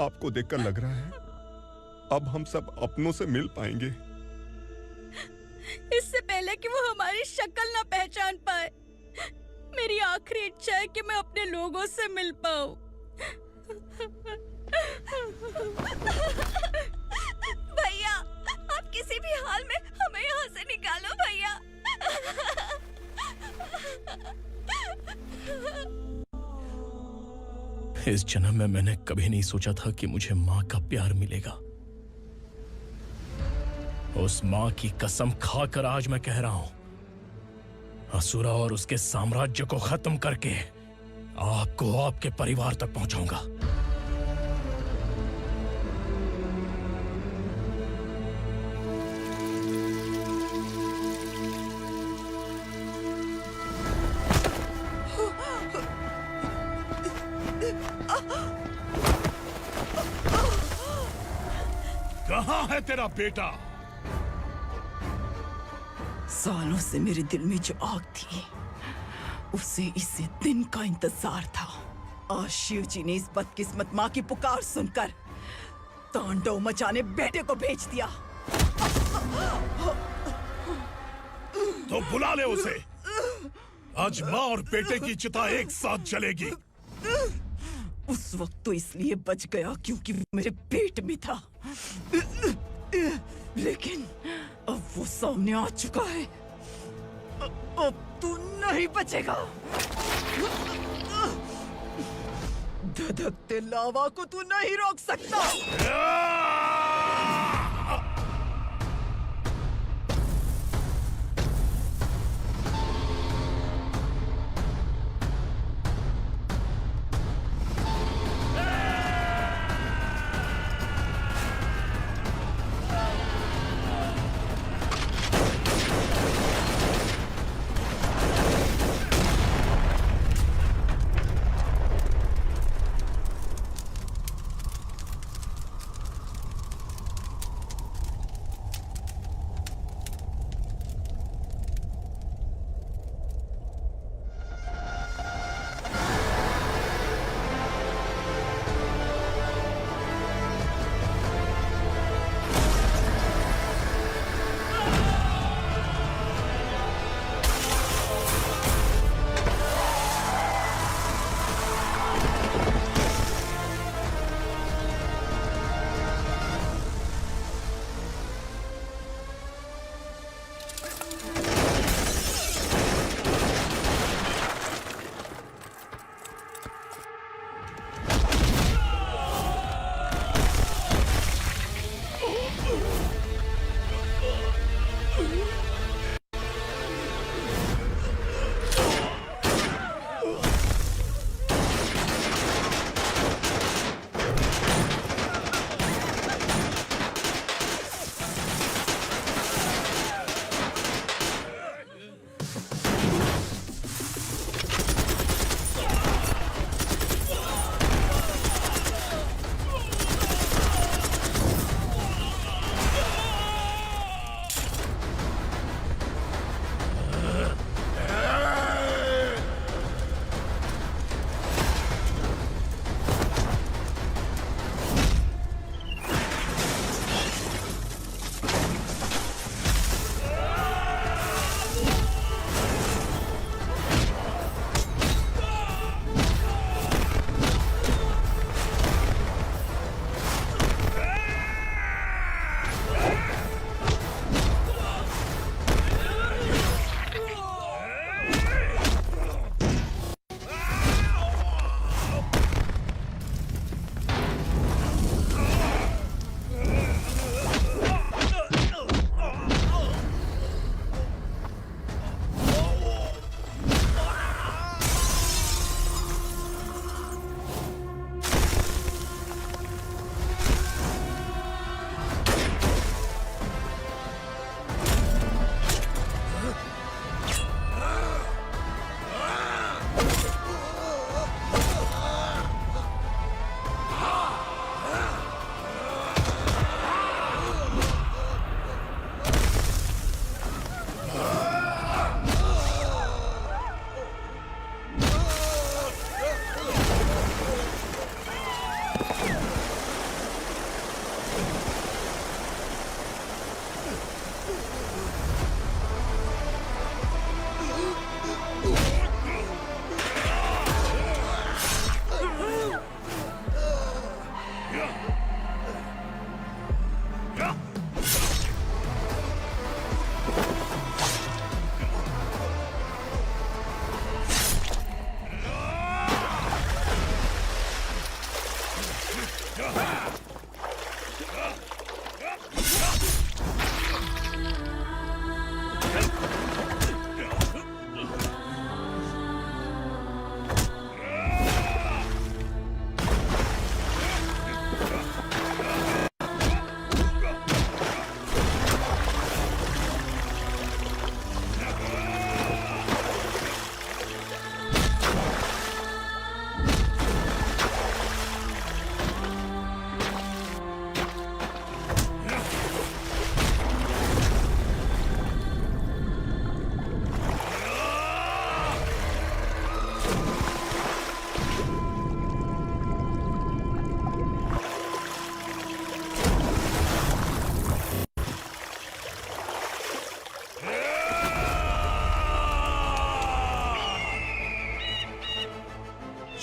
आपको देखकर लग रहा है अब हम सब अपनों से मिल पाएंगे। इससे पहले कि वो हमारी शक्ल ना पहचान पाए, मेरी आखिरी इच्छा है कि मैं अपने लोगों से मिल पाऊं। भैया, आप किसी भी हाल में हमें यहाँ से निकालो भैया। इस जन्म में मैंने कभी नहीं सोचा था कि मुझे माँ का प्यार मिलेगा। उस माँ की कसम खाकर आज मैं कह रहा हूं, असुरा और उसके साम्राज्य को खत्म करके आपको आपके परिवार तक पहुंचाऊंगा। कहाँ है तेरा बेटा? सालों से मेरे दिल में जो आग थी, उसे इसी दिन का इंतजार था। आज शिव जी ने इस बदकिस्मत माँ की पुकार सुनकर तांडव मचाने बेटे को भेज दिया। तो बुला ले उसे। आज माँ और बेटे की चिता एक साथ जलेगी। उस वक्त तो इसलिए बच गया क्योंकि वो मेरे पेट में था, लेकिन अब वो सामने आ चुका है। अब तू नहीं बचेगा। धधकते लावा को तू नहीं रोक सकता।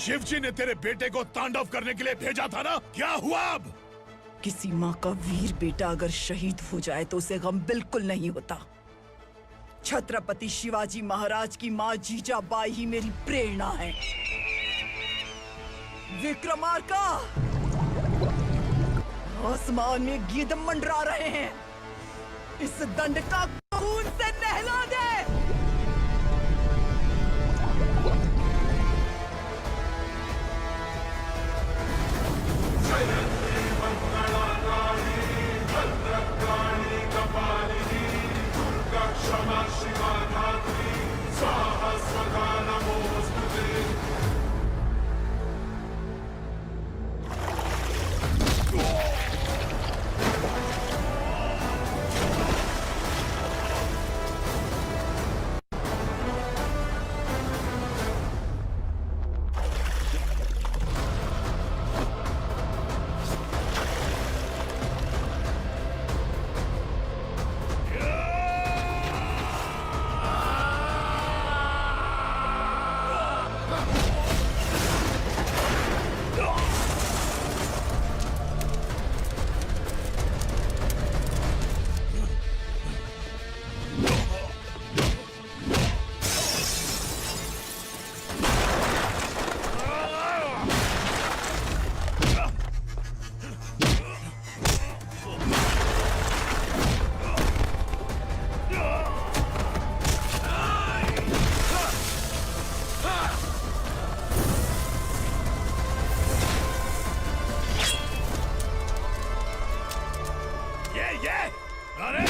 शिवजी ने तेरे बेटे को तांडव करने के लिए भेजा था ना, क्या हुआ अब? किसी माँ का वीर बेटा अगर शहीद हो जाए तो उसे गम बिल्कुल नहीं होता। छत्रपति शिवाजी महाराज की माँ जीजाबाई ही मेरी प्रेरणा है। विक्रमार्का, आसमान में गिद्ध मंडरा रहे हैं, इस दंड का खून से नहला दे। अरे